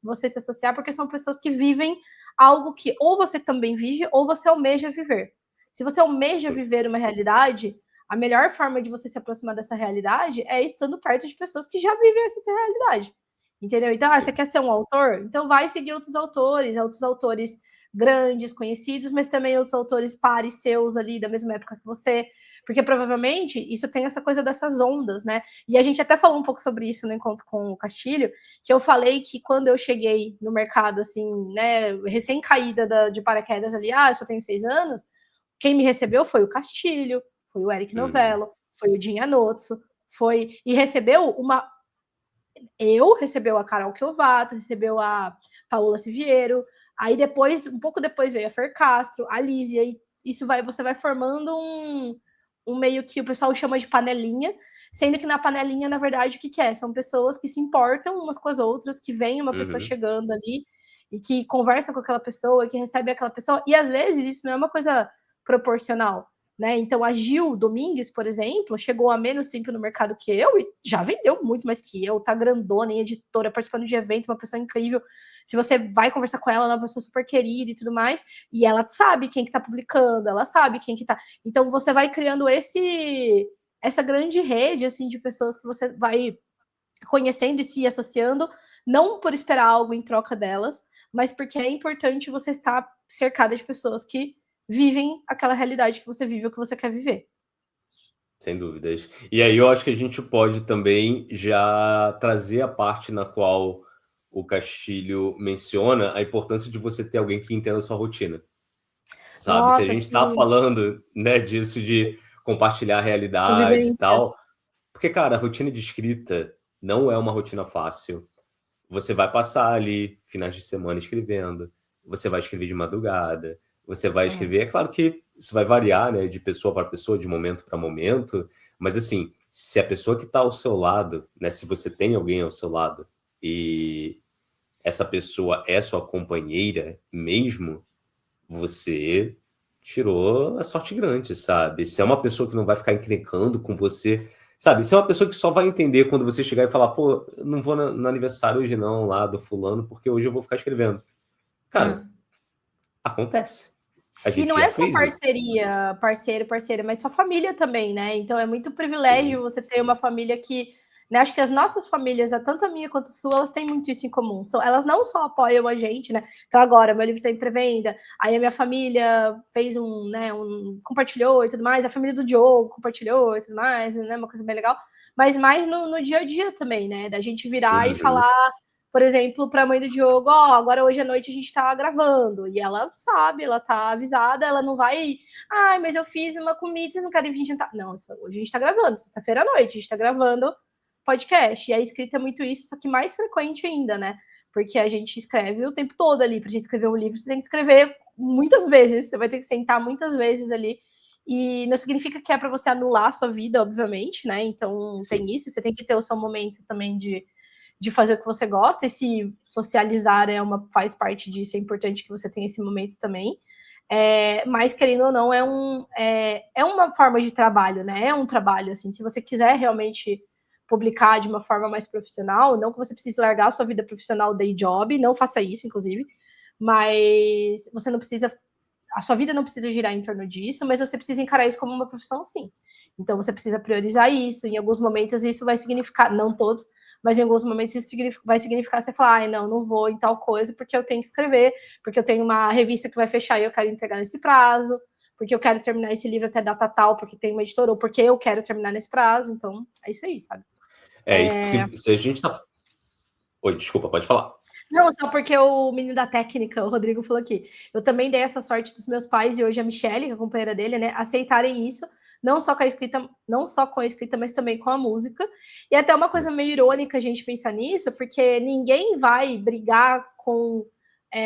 você se associar porque são pessoas que vivem algo que ou você também vive ou você almeja viver. Se você almeja viver uma realidade, a melhor forma de você se aproximar dessa realidade é estando perto de pessoas que já vivem essa realidade. Entendeu? Então, você quer ser um autor? Então vai seguir outros autores grandes, conhecidos, mas também outros autores pares seus ali da mesma época que você, porque provavelmente isso tem essa coisa dessas ondas, né? E a gente até falou um pouco sobre isso no encontro com o Castilho, que eu falei que quando eu cheguei no mercado, assim, né, recém-caída de paraquedas ali, eu só tenho 6 anos, quem me recebeu foi o Castilho, foi o Eric Novello, foi o Jim Anotso, e recebeu recebeu a Carol Kiovato, recebeu a Paola Siviero, aí depois, um pouco depois veio a Fer Castro, a Lízia, e você vai formando um meio que o pessoal chama de panelinha, sendo que na panelinha, na verdade, o que é? São pessoas que se importam umas com as outras, que vem uma pessoa chegando ali, e que conversa com aquela pessoa, que recebe aquela pessoa, e às vezes isso não é uma coisa proporcional, né? Então, a Gil Domingues, por exemplo, chegou há menos tempo no mercado que eu e já vendeu muito mais que eu, tá grandona em editora, participando de evento, uma pessoa incrível. Se você vai conversar com ela, ela é uma pessoa super querida e tudo mais, e ela sabe quem que tá publicando, ela sabe quem que tá. Então, você vai criando essa grande rede, assim, de pessoas que você vai conhecendo e se associando, não por esperar algo em troca delas, mas porque é importante você estar cercada de pessoas que vivem aquela realidade que você vive ou que você quer viver. Sem dúvidas. E aí eu acho que a gente pode também já trazer a parte na qual o Castilho menciona a importância de você ter alguém que entenda a sua rotina, sabe? Se a Nossa, gente está sim, falando, né, disso sim. de compartilhar a realidade e Convivência. tal, porque, cara, a rotina de escrita não é uma rotina fácil. Você vai passar ali finais de semana escrevendo, você vai escrever de madrugada, você vai escrever. É claro que isso vai variar, né, de pessoa para pessoa, de momento para momento, mas assim, se a pessoa que está ao seu lado, né, se você tem alguém ao seu lado e essa pessoa é sua companheira mesmo, você tirou a sorte grande, sabe? Se é uma pessoa que não vai ficar encrencando com você, sabe? Se é uma pessoa que só vai entender quando você chegar e falar, pô, eu não vou no aniversário hoje não, lá do fulano, porque hoje eu vou ficar escrevendo. Cara, acontece. A E gente não já é só fez isso. parceria, parceiro, parceira, mas sua família também, né? Então é muito Sim. privilégio você ter uma família que, né, acho que as nossas famílias, tanto a minha quanto a sua, elas têm muito isso em comum. Elas não só apoiam a gente, né? Então agora meu livro está em pré-venda, aí a minha família fez compartilhou e tudo mais, a família do Diogo compartilhou e tudo mais, né? Uma coisa bem legal. Mas mais no dia a dia tambem, né? Da gente virar e Uhum. falar, por exemplo, para a mãe do Diogo, agora hoje à noite a gente tá gravando, e ela sabe, ela tá avisada, ela não vai, mas eu fiz uma comida, vocês não querem vir jantar? Não, hoje a gente tá gravando, sexta-feira à noite, a gente tá gravando podcast, e a escrita é muito isso, só que mais frequente ainda, né? Porque a gente escreve o tempo todo ali, pra gente escrever um livro, você tem que escrever muitas vezes, você vai ter que sentar muitas vezes ali, e não significa que é para você anular a sua vida, obviamente, né? Então tem Sim. isso, você tem que ter o seu momento também de fazer o que você gosta, e se socializar faz parte disso, é importante que você tenha esse momento também. Mas, querendo ou não, é uma forma de trabalho, né? É um trabalho, assim, se você quiser realmente publicar de uma forma mais profissional, não que você precise largar a sua vida profissional day job, não faça isso, inclusive, mas você não precisa, a sua vida não precisa girar em torno disso, mas você precisa encarar isso como uma profissão, sim. Então você precisa priorizar isso, em alguns momentos isso vai significar, não todos, mas em alguns momentos isso vai significar você falar, não vou em tal coisa porque eu tenho que escrever, porque eu tenho uma revista que vai fechar e eu quero entregar nesse prazo, porque eu quero terminar esse livro até data tal, porque tem uma editora, ou porque eu quero terminar nesse prazo, então é isso aí, sabe? Se a gente tá... Oi, desculpa, pode falar. Não, só porque o menino da técnica, o Rodrigo, falou aqui. Eu também dei essa sorte dos meus pais e hoje a Michelle, que é a companheira dele, né, aceitarem isso. não só com a escrita, mas também com a música. E até uma coisa meio irônica a gente pensar nisso, porque ninguém vai brigar com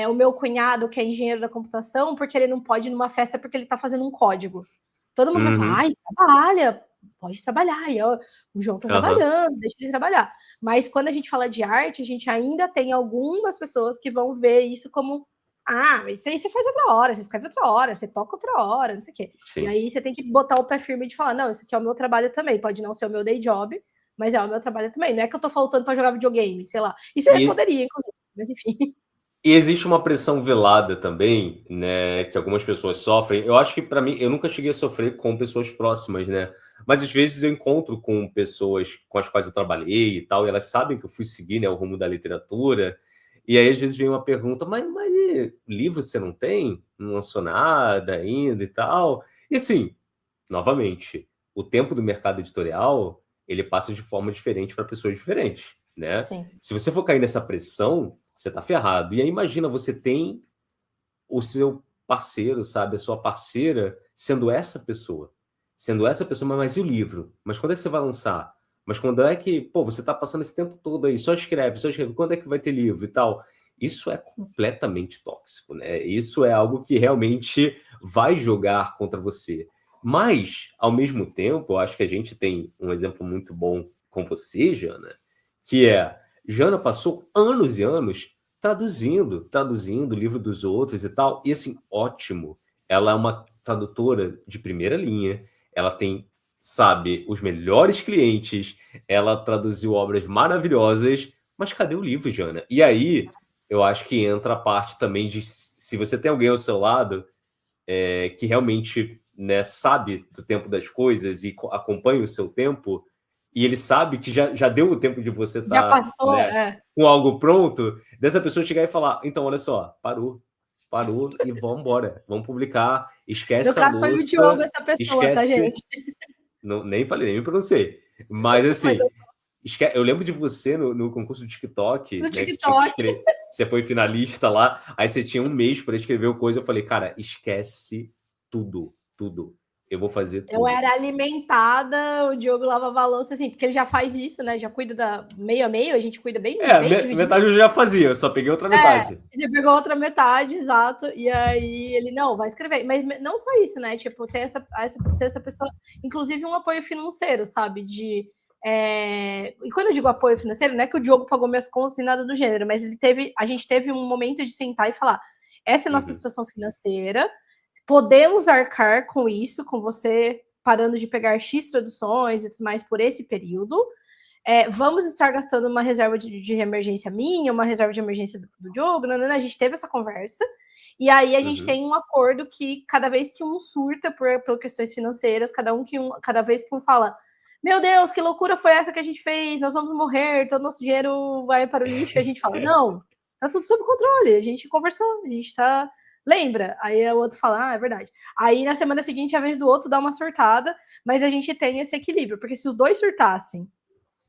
o meu cunhado, que é engenheiro da computação, porque ele não pode ir numa festa porque ele está fazendo um código. Todo mundo vai falar, ai, trabalha, pode trabalhar, o João está trabalhando, deixa ele trabalhar. Mas quando a gente fala de arte, a gente ainda tem algumas pessoas que vão ver isso como, mas isso aí você faz outra hora, você escreve outra hora, você toca outra hora, não sei o quê. Sim. E aí você tem que botar o pé firme de falar, não, isso aqui é o meu trabalho também, pode não ser o meu day job, mas é o meu trabalho também. Não é que eu tô faltando para jogar videogame, sei lá. Isso eu poderia, inclusive, mas enfim. E existe uma pressão velada também, né, que algumas pessoas sofrem. Eu acho que, para mim, eu nunca cheguei a sofrer com pessoas próximas, né? Mas às vezes eu encontro com pessoas com as quais eu trabalhei e tal, e elas sabem que eu fui seguir, né, o rumo da literatura. E aí, às vezes, vem uma pergunta, mas livro você não tem? Não lançou nada ainda e tal? E assim, novamente, o tempo do mercado editorial, ele passa de forma diferente para pessoas diferentes, né? Sim. Se você for cair nessa pressão, você tá ferrado. E aí imagina, você tem o seu parceiro, sabe? A sua parceira sendo essa pessoa. Sendo essa pessoa, mas e o livro? Mas quando é que você vai lançar? Mas quando é que, pô, você tá passando esse tempo todo aí, só escreve, quando é que vai ter livro e tal? Isso é completamente tóxico, né? Isso é algo que realmente vai jogar contra você. Mas, ao mesmo tempo, eu acho que a gente tem um exemplo muito bom com você, Jana, que Jana passou anos e anos traduzindo o livro dos outros e tal, e assim, ótimo. Ela é uma tradutora de primeira linha, ela tem, sabe, os melhores clientes, ela traduziu obras maravilhosas, mas cadê o livro, Jana? E aí, eu acho que entra a parte também de, se você tem alguém ao seu lado que realmente, né, sabe do tempo das coisas e acompanha o seu tempo, e ele sabe que já deu o tempo de você estar com algo pronto, dessa pessoa chegar e falar, então, olha só, parou e vamos embora, vamos publicar, esquece a louça. No caso foi o Diogo, essa pessoa, tá, gente? Não, nem falei, nem me pronunciei. Mas assim, eu lembro de você no concurso do TikTok, no né, TikTok. que você foi finalista lá, aí você tinha um mês para escrever coisa, eu falei, cara, esquece tudo. Eu vou fazer tudo. Eu era alimentada, o Diogo lavava a louça, assim, porque ele já faz isso, né? Já cuida da meio a meio, a gente cuida bem dividido. Metade eu já fazia, eu só peguei outra metade. Você pegou outra metade, exato, e aí ele, não, vai escrever. Mas não só isso, né? Tipo, ter essa pessoa, inclusive um apoio financeiro, sabe? E quando eu digo apoio financeiro, não é que o Diogo pagou minhas contas e nada do gênero, mas a gente teve um momento de sentar e falar, essa é a nossa situação financeira, podemos arcar com isso, com você parando de pegar X traduções e tudo mais por esse período. Vamos estar gastando uma reserva de emergência minha, uma reserva de emergência do Diogo, a gente teve essa conversa, e aí a gente tem um acordo que cada vez que um surta por questões financeiras, cada vez que um fala, meu Deus, que loucura foi essa que a gente fez, nós vamos morrer, todo nosso dinheiro vai para o lixo, e a gente fala, não, tá tudo sob controle, a gente conversou, a gente tá... Lembra? Aí o outro fala, é verdade. Aí na semana seguinte, a vez do outro dá uma surtada, mas a gente tem esse equilíbrio, porque se os dois surtassem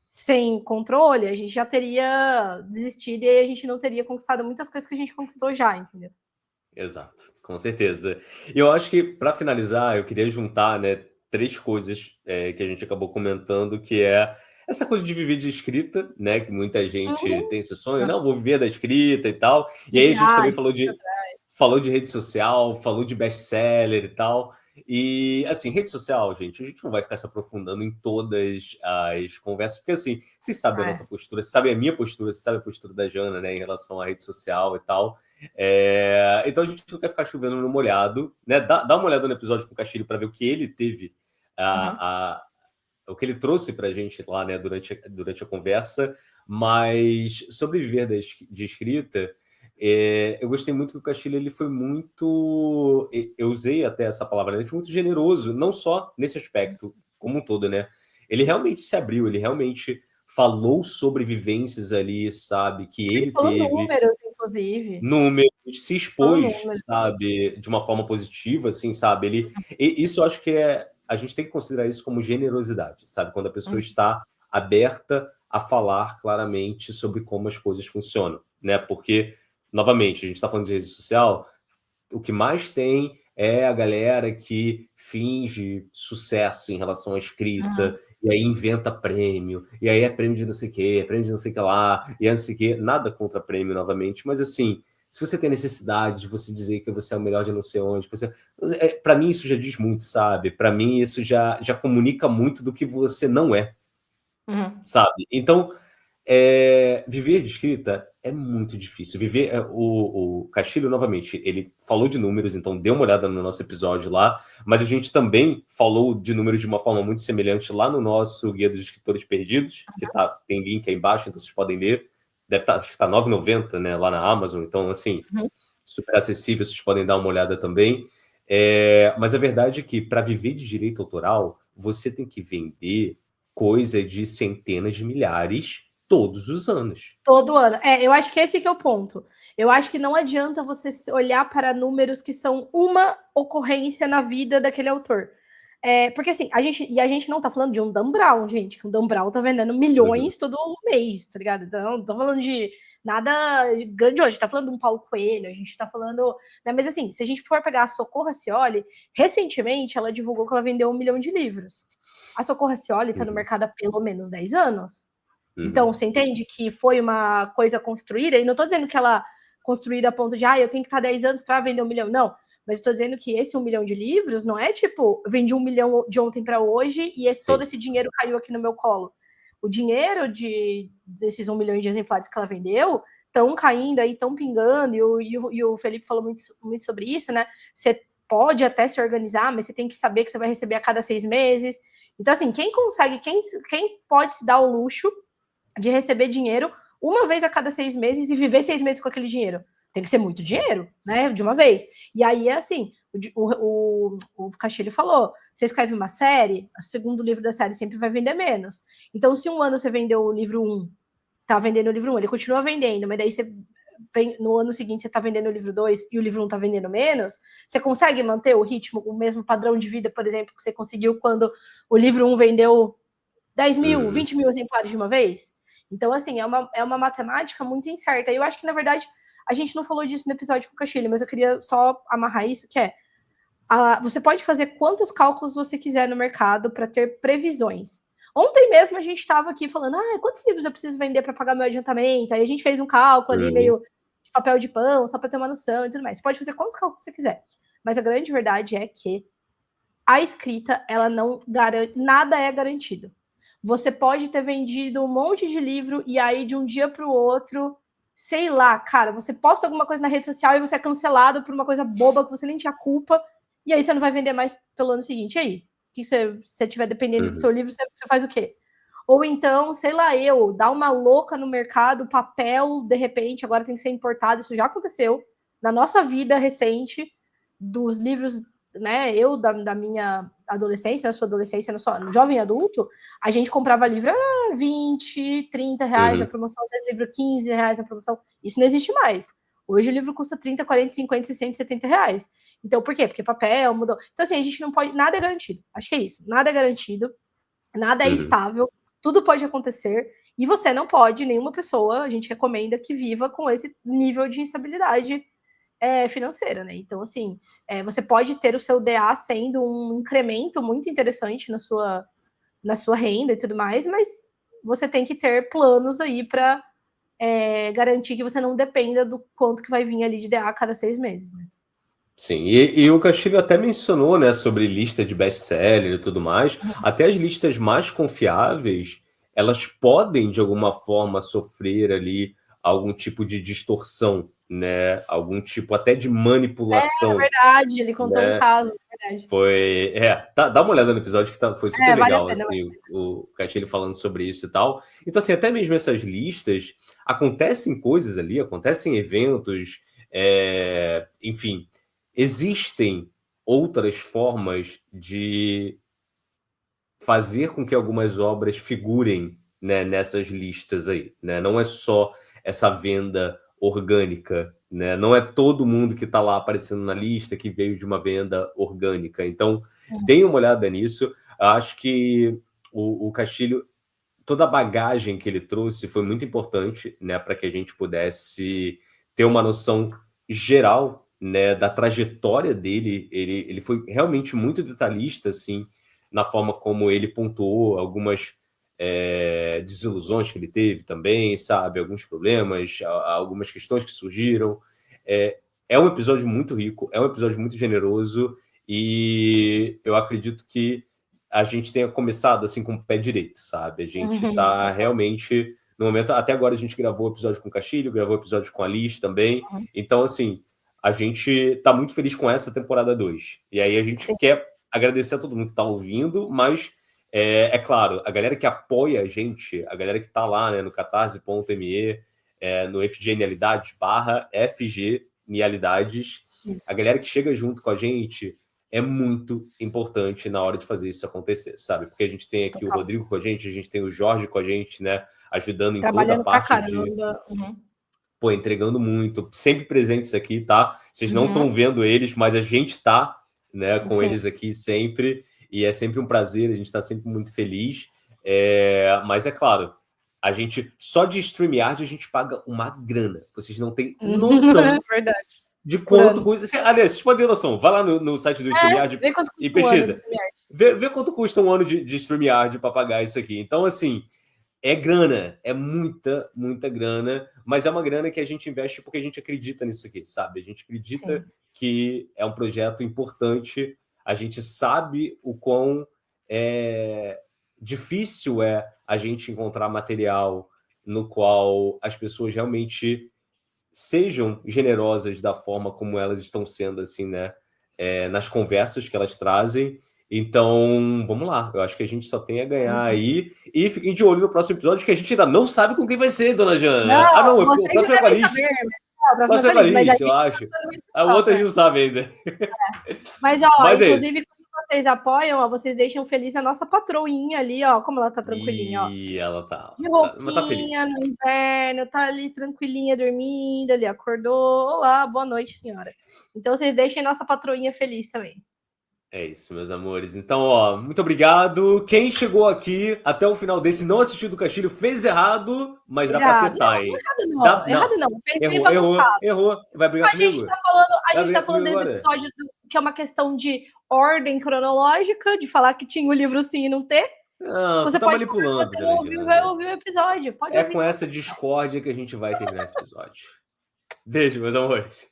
sem controle, a gente já teria desistido e aí a gente não teria conquistado muitas coisas que a gente conquistou já, entendeu? Exato, com certeza. E eu acho que, para finalizar, eu queria juntar, né, 3 coisas que a gente acabou comentando, que é essa coisa de viver de escrita, né, que muita gente tem esse sonho, não, vou viver da escrita e tal. E aí a gente também falou de rede social, falou de best-seller e tal. E, assim, rede social, gente, a gente não vai ficar se aprofundando em todas as conversas, porque, assim, vocês sabem a nossa postura, vocês sabem a minha postura, vocês sabem a postura da Jana, né, em relação à rede social e tal. Então a gente não quer ficar chovendo no molhado, né? Dá uma olhada no episódio com o Castilho para ver o que ele teve, o que ele trouxe para a gente lá, né, durante a conversa. Mas sobre viver de escrita, eu gostei muito que o Castilho ele foi muito, eu usei até essa palavra, ele foi muito generoso, não só nesse aspecto como um todo, né? Ele realmente se abriu, ele realmente falou sobre vivências ali, sabe, que ele teve. Números, inclusive. Números, se expôs, sabe, de uma forma positiva, assim, sabe? Isso eu acho que a gente tem que considerar isso como generosidade, sabe? Quando a pessoa está aberta a falar claramente sobre como as coisas funcionam, né? Porque, novamente, a gente está falando de rede social, o que mais tem é a galera que finge sucesso em relação à escrita, e aí inventa prêmio, e aí é prêmio de não sei o quê, é prêmio de não sei o que lá, e é não sei o quê. Nada contra prêmio, novamente, mas assim, se você tem necessidade de você dizer que você é o melhor de não sei onde, para mim isso já diz muito, sabe? Para mim isso já comunica muito do que você não é, Uhum. sabe? Então, viver de escrita é muito difícil. O Castilho, novamente, ele falou de números, então dê uma olhada no nosso episódio lá, mas a gente também falou de números de uma forma muito semelhante lá no nosso Guia dos Escritores Perdidos, que tem link aí embaixo, então vocês podem ler. Deve estar, acho que está R$ 9,90, né, lá na Amazon, então, assim, super acessível, vocês podem dar uma olhada também. Mas a verdade é que, para viver de direito autoral, você tem que vender coisa de centenas de milhares todos os anos. Todo ano. Eu acho que esse que é o ponto. Eu acho que não adianta você olhar para números que são uma ocorrência na vida daquele autor. Porque assim, a gente não tá falando de um Dan Brown, gente, que o Dan Brown tá vendendo milhões todo mês, tá ligado? Então, não tô falando de nada grandioso, a gente tá falando de um Paulo Coelho, a gente tá falando. Né? Mas assim, se a gente for pegar a Socorro Racioli, recentemente ela divulgou que ela vendeu 1 milhão de livros. A Socorro Racioli tá no mercado há pelo menos 10 anos. Então, você entende que foi uma coisa construída, e não estou dizendo que ela construída a ponto de, eu tenho que estar 10 anos para vender 1 milhão, não. Mas estou dizendo que esse 1 milhão de livros não é tipo, vendi 1 milhão de ontem para hoje e todo esse dinheiro caiu aqui no meu colo. O dinheiro desses 1 milhão de exemplares que ela vendeu estão caindo aí, estão pingando, e o Felipe falou muito, muito sobre isso, né? Você pode até se organizar, mas você tem que saber que você vai receber a cada 6 meses. Então, assim, quem pode se dar o luxo de receber dinheiro uma vez a cada 6 meses e viver 6 meses com aquele dinheiro? Tem que ser muito dinheiro, né? De uma vez. E aí é assim: o Castilho falou: você escreve uma série, o segundo livro da série sempre vai vender menos. Então, se um ano você vendeu o livro 1, tá vendendo o livro 1, ele continua vendendo, mas daí você no ano seguinte você tá vendendo o livro 2 e o livro 1 tá vendendo menos, você consegue manter o ritmo, o mesmo padrão de vida, por exemplo, que você conseguiu quando o livro 1 vendeu 10 mil, 20 mil exemplares de uma vez? Então, assim, é uma matemática muito incerta. E eu acho que, na verdade, a gente não falou disso no episódio com o Castilho, mas eu queria só amarrar isso, que é, você pode fazer quantos cálculos você quiser no mercado para ter previsões. Ontem mesmo a gente estava aqui falando, quantos livros eu preciso vender para pagar meu adiantamento? Aí a gente fez um cálculo ali meio de papel de pão, só para ter uma noção e tudo mais. Você pode fazer quantos cálculos você quiser. Mas a grande verdade é que a escrita, ela não garante, nada é garantido. Você pode ter vendido um monte de livro e aí de um dia para o outro, sei lá, cara, você posta alguma coisa na rede social e você é cancelado por uma coisa boba que você nem tinha culpa, e aí você não vai vender mais pelo ano seguinte. E aí? Que se você estiver dependendo do seu livro, você faz o quê? Ou então, sei lá, dá uma louca no mercado, papel, de repente, agora tem que ser importado. Isso já aconteceu na nossa vida recente, dos livros, né? Eu, da minha adolescência, na sua adolescência, no jovem adulto, a gente comprava livro a 20, 30 reais na promoção, às vezes livro 15 reais na promoção. Isso não existe mais. Hoje o livro custa 30, 40, 50, 60, 70 reais. Então, por quê? Porque papel mudou. Então, assim, a gente não pode. Nada é garantido. Acho que é isso. Nada é garantido. Nada é estável. Tudo pode acontecer. E você não pode, nenhuma pessoa, a gente recomenda que viva com esse nível de instabilidade financeira, né? Então, assim, você pode ter o seu DA sendo um incremento muito interessante na sua renda e tudo mais, mas você tem que ter planos aí para garantir que você não dependa do quanto que vai vir ali de DA a cada 6 meses, né? Sim, e o Castilho até mencionou, né, sobre lista de best-seller e tudo mais. Até as listas mais confiáveis, elas podem, de alguma forma, sofrer ali algum tipo de distorção, né? Algum tipo até de manipulação. Verdade, ele contou um né? caso, verdade. Dá uma olhada no episódio que foi super Vale a legal, pena. assim, o Castilho falando sobre isso e tal. Então, assim, até mesmo essas listas, acontecem coisas ali, acontecem eventos, enfim, existem outras formas de fazer com que algumas obras figurem, né, nessas listas aí, né? Não é só essa venda orgânica, né? Não é todo mundo que está lá aparecendo na lista que veio de uma venda orgânica. Então, deem uma olhada nisso. Acho que o Castilho, toda a bagagem que ele trouxe foi muito importante, né, para que a gente pudesse ter uma noção geral né, da trajetória dele. Ele foi realmente muito detalhista, assim, na forma como ele pontuou algumas desilusões que ele teve também, sabe? Alguns problemas, algumas questões que surgiram. É um episódio muito rico, é um episódio muito generoso, e eu acredito que a gente tenha começado assim com o pé direito, sabe? A gente tá realmente no momento. Até agora a gente gravou episódio com o Castilho, gravou episódio com a Liz também. Então, assim, a gente tá muito feliz com essa temporada 2. E aí a gente Sim. quer agradecer a todo mundo que tá ouvindo, mas é claro, a galera que apoia a gente, a galera que tá lá, né, no catarse.me, no FGNalidades /FGNalidades, a galera que chega junto com a gente é muito importante na hora de fazer isso acontecer, sabe? Porque a gente tem aqui o Rodrigo com a gente tem o Jorge com a gente, né? Ajudando em toda a Trabalhando pra parte de... caramba. Pô, entregando muito, sempre presentes aqui, tá? Vocês não estão vendo eles, mas a gente tá, né, com Sim. eles aqui sempre, e é sempre um prazer, a gente tá sempre muito feliz. Mas é claro, a gente, só de StreamYard, a gente paga uma grana. Vocês não têm noção Verdade. de quanto custa. Aliás, vocês podem ter noção, vai lá no site do StreamYard Vê quanto custa e pesquisa. Um ano Vê quanto custa um ano de StreamYard para pagar isso aqui. Então, assim, é grana, é muita, muita grana, mas é uma grana que a gente investe porque a gente acredita nisso aqui, sabe? A gente acredita que é um projeto importante, a gente sabe o quão difícil é a gente encontrar material no qual as pessoas realmente sejam generosas da forma como elas estão sendo, assim, né? Nas conversas que elas trazem. Então, vamos lá. Eu acho que a gente só tem a ganhar aí. E fiquem de olho no próximo episódio, que a gente ainda não sabe com quem vai ser, dona Jana. Não, O próximo é com a Liz. O próximo é com a Liz, eu acho. A outra a gente não sabe ainda. Mas, inclusive, quando vocês apoiam, vocês deixam feliz a nossa patroinha ali, ó, como ela tá tranquilinha, ó. E ela tá. De roupinha, tá feliz. No inverno, tá ali tranquilinha, dormindo ali, acordou. Olá, boa noite, senhora. Então, vocês deixem nossa patroinha feliz também. É isso, meus amores. Então, ó, muito obrigado. Quem chegou aqui até o final desse não assistiu do Castilho fez errado, mas dá pra acertar, hein? Errado não. Errou. Vai brigar comigo? A gente tá falando desse episódio que é uma questão de ordem cronológica, de falar que tinha o livro sim e não ter. Não, você tá manipulando. Você não ouviu, vai ouvir o episódio. Pode ouvir. Com essa discórdia que a gente vai terminar esse episódio. Beijo, meus amores.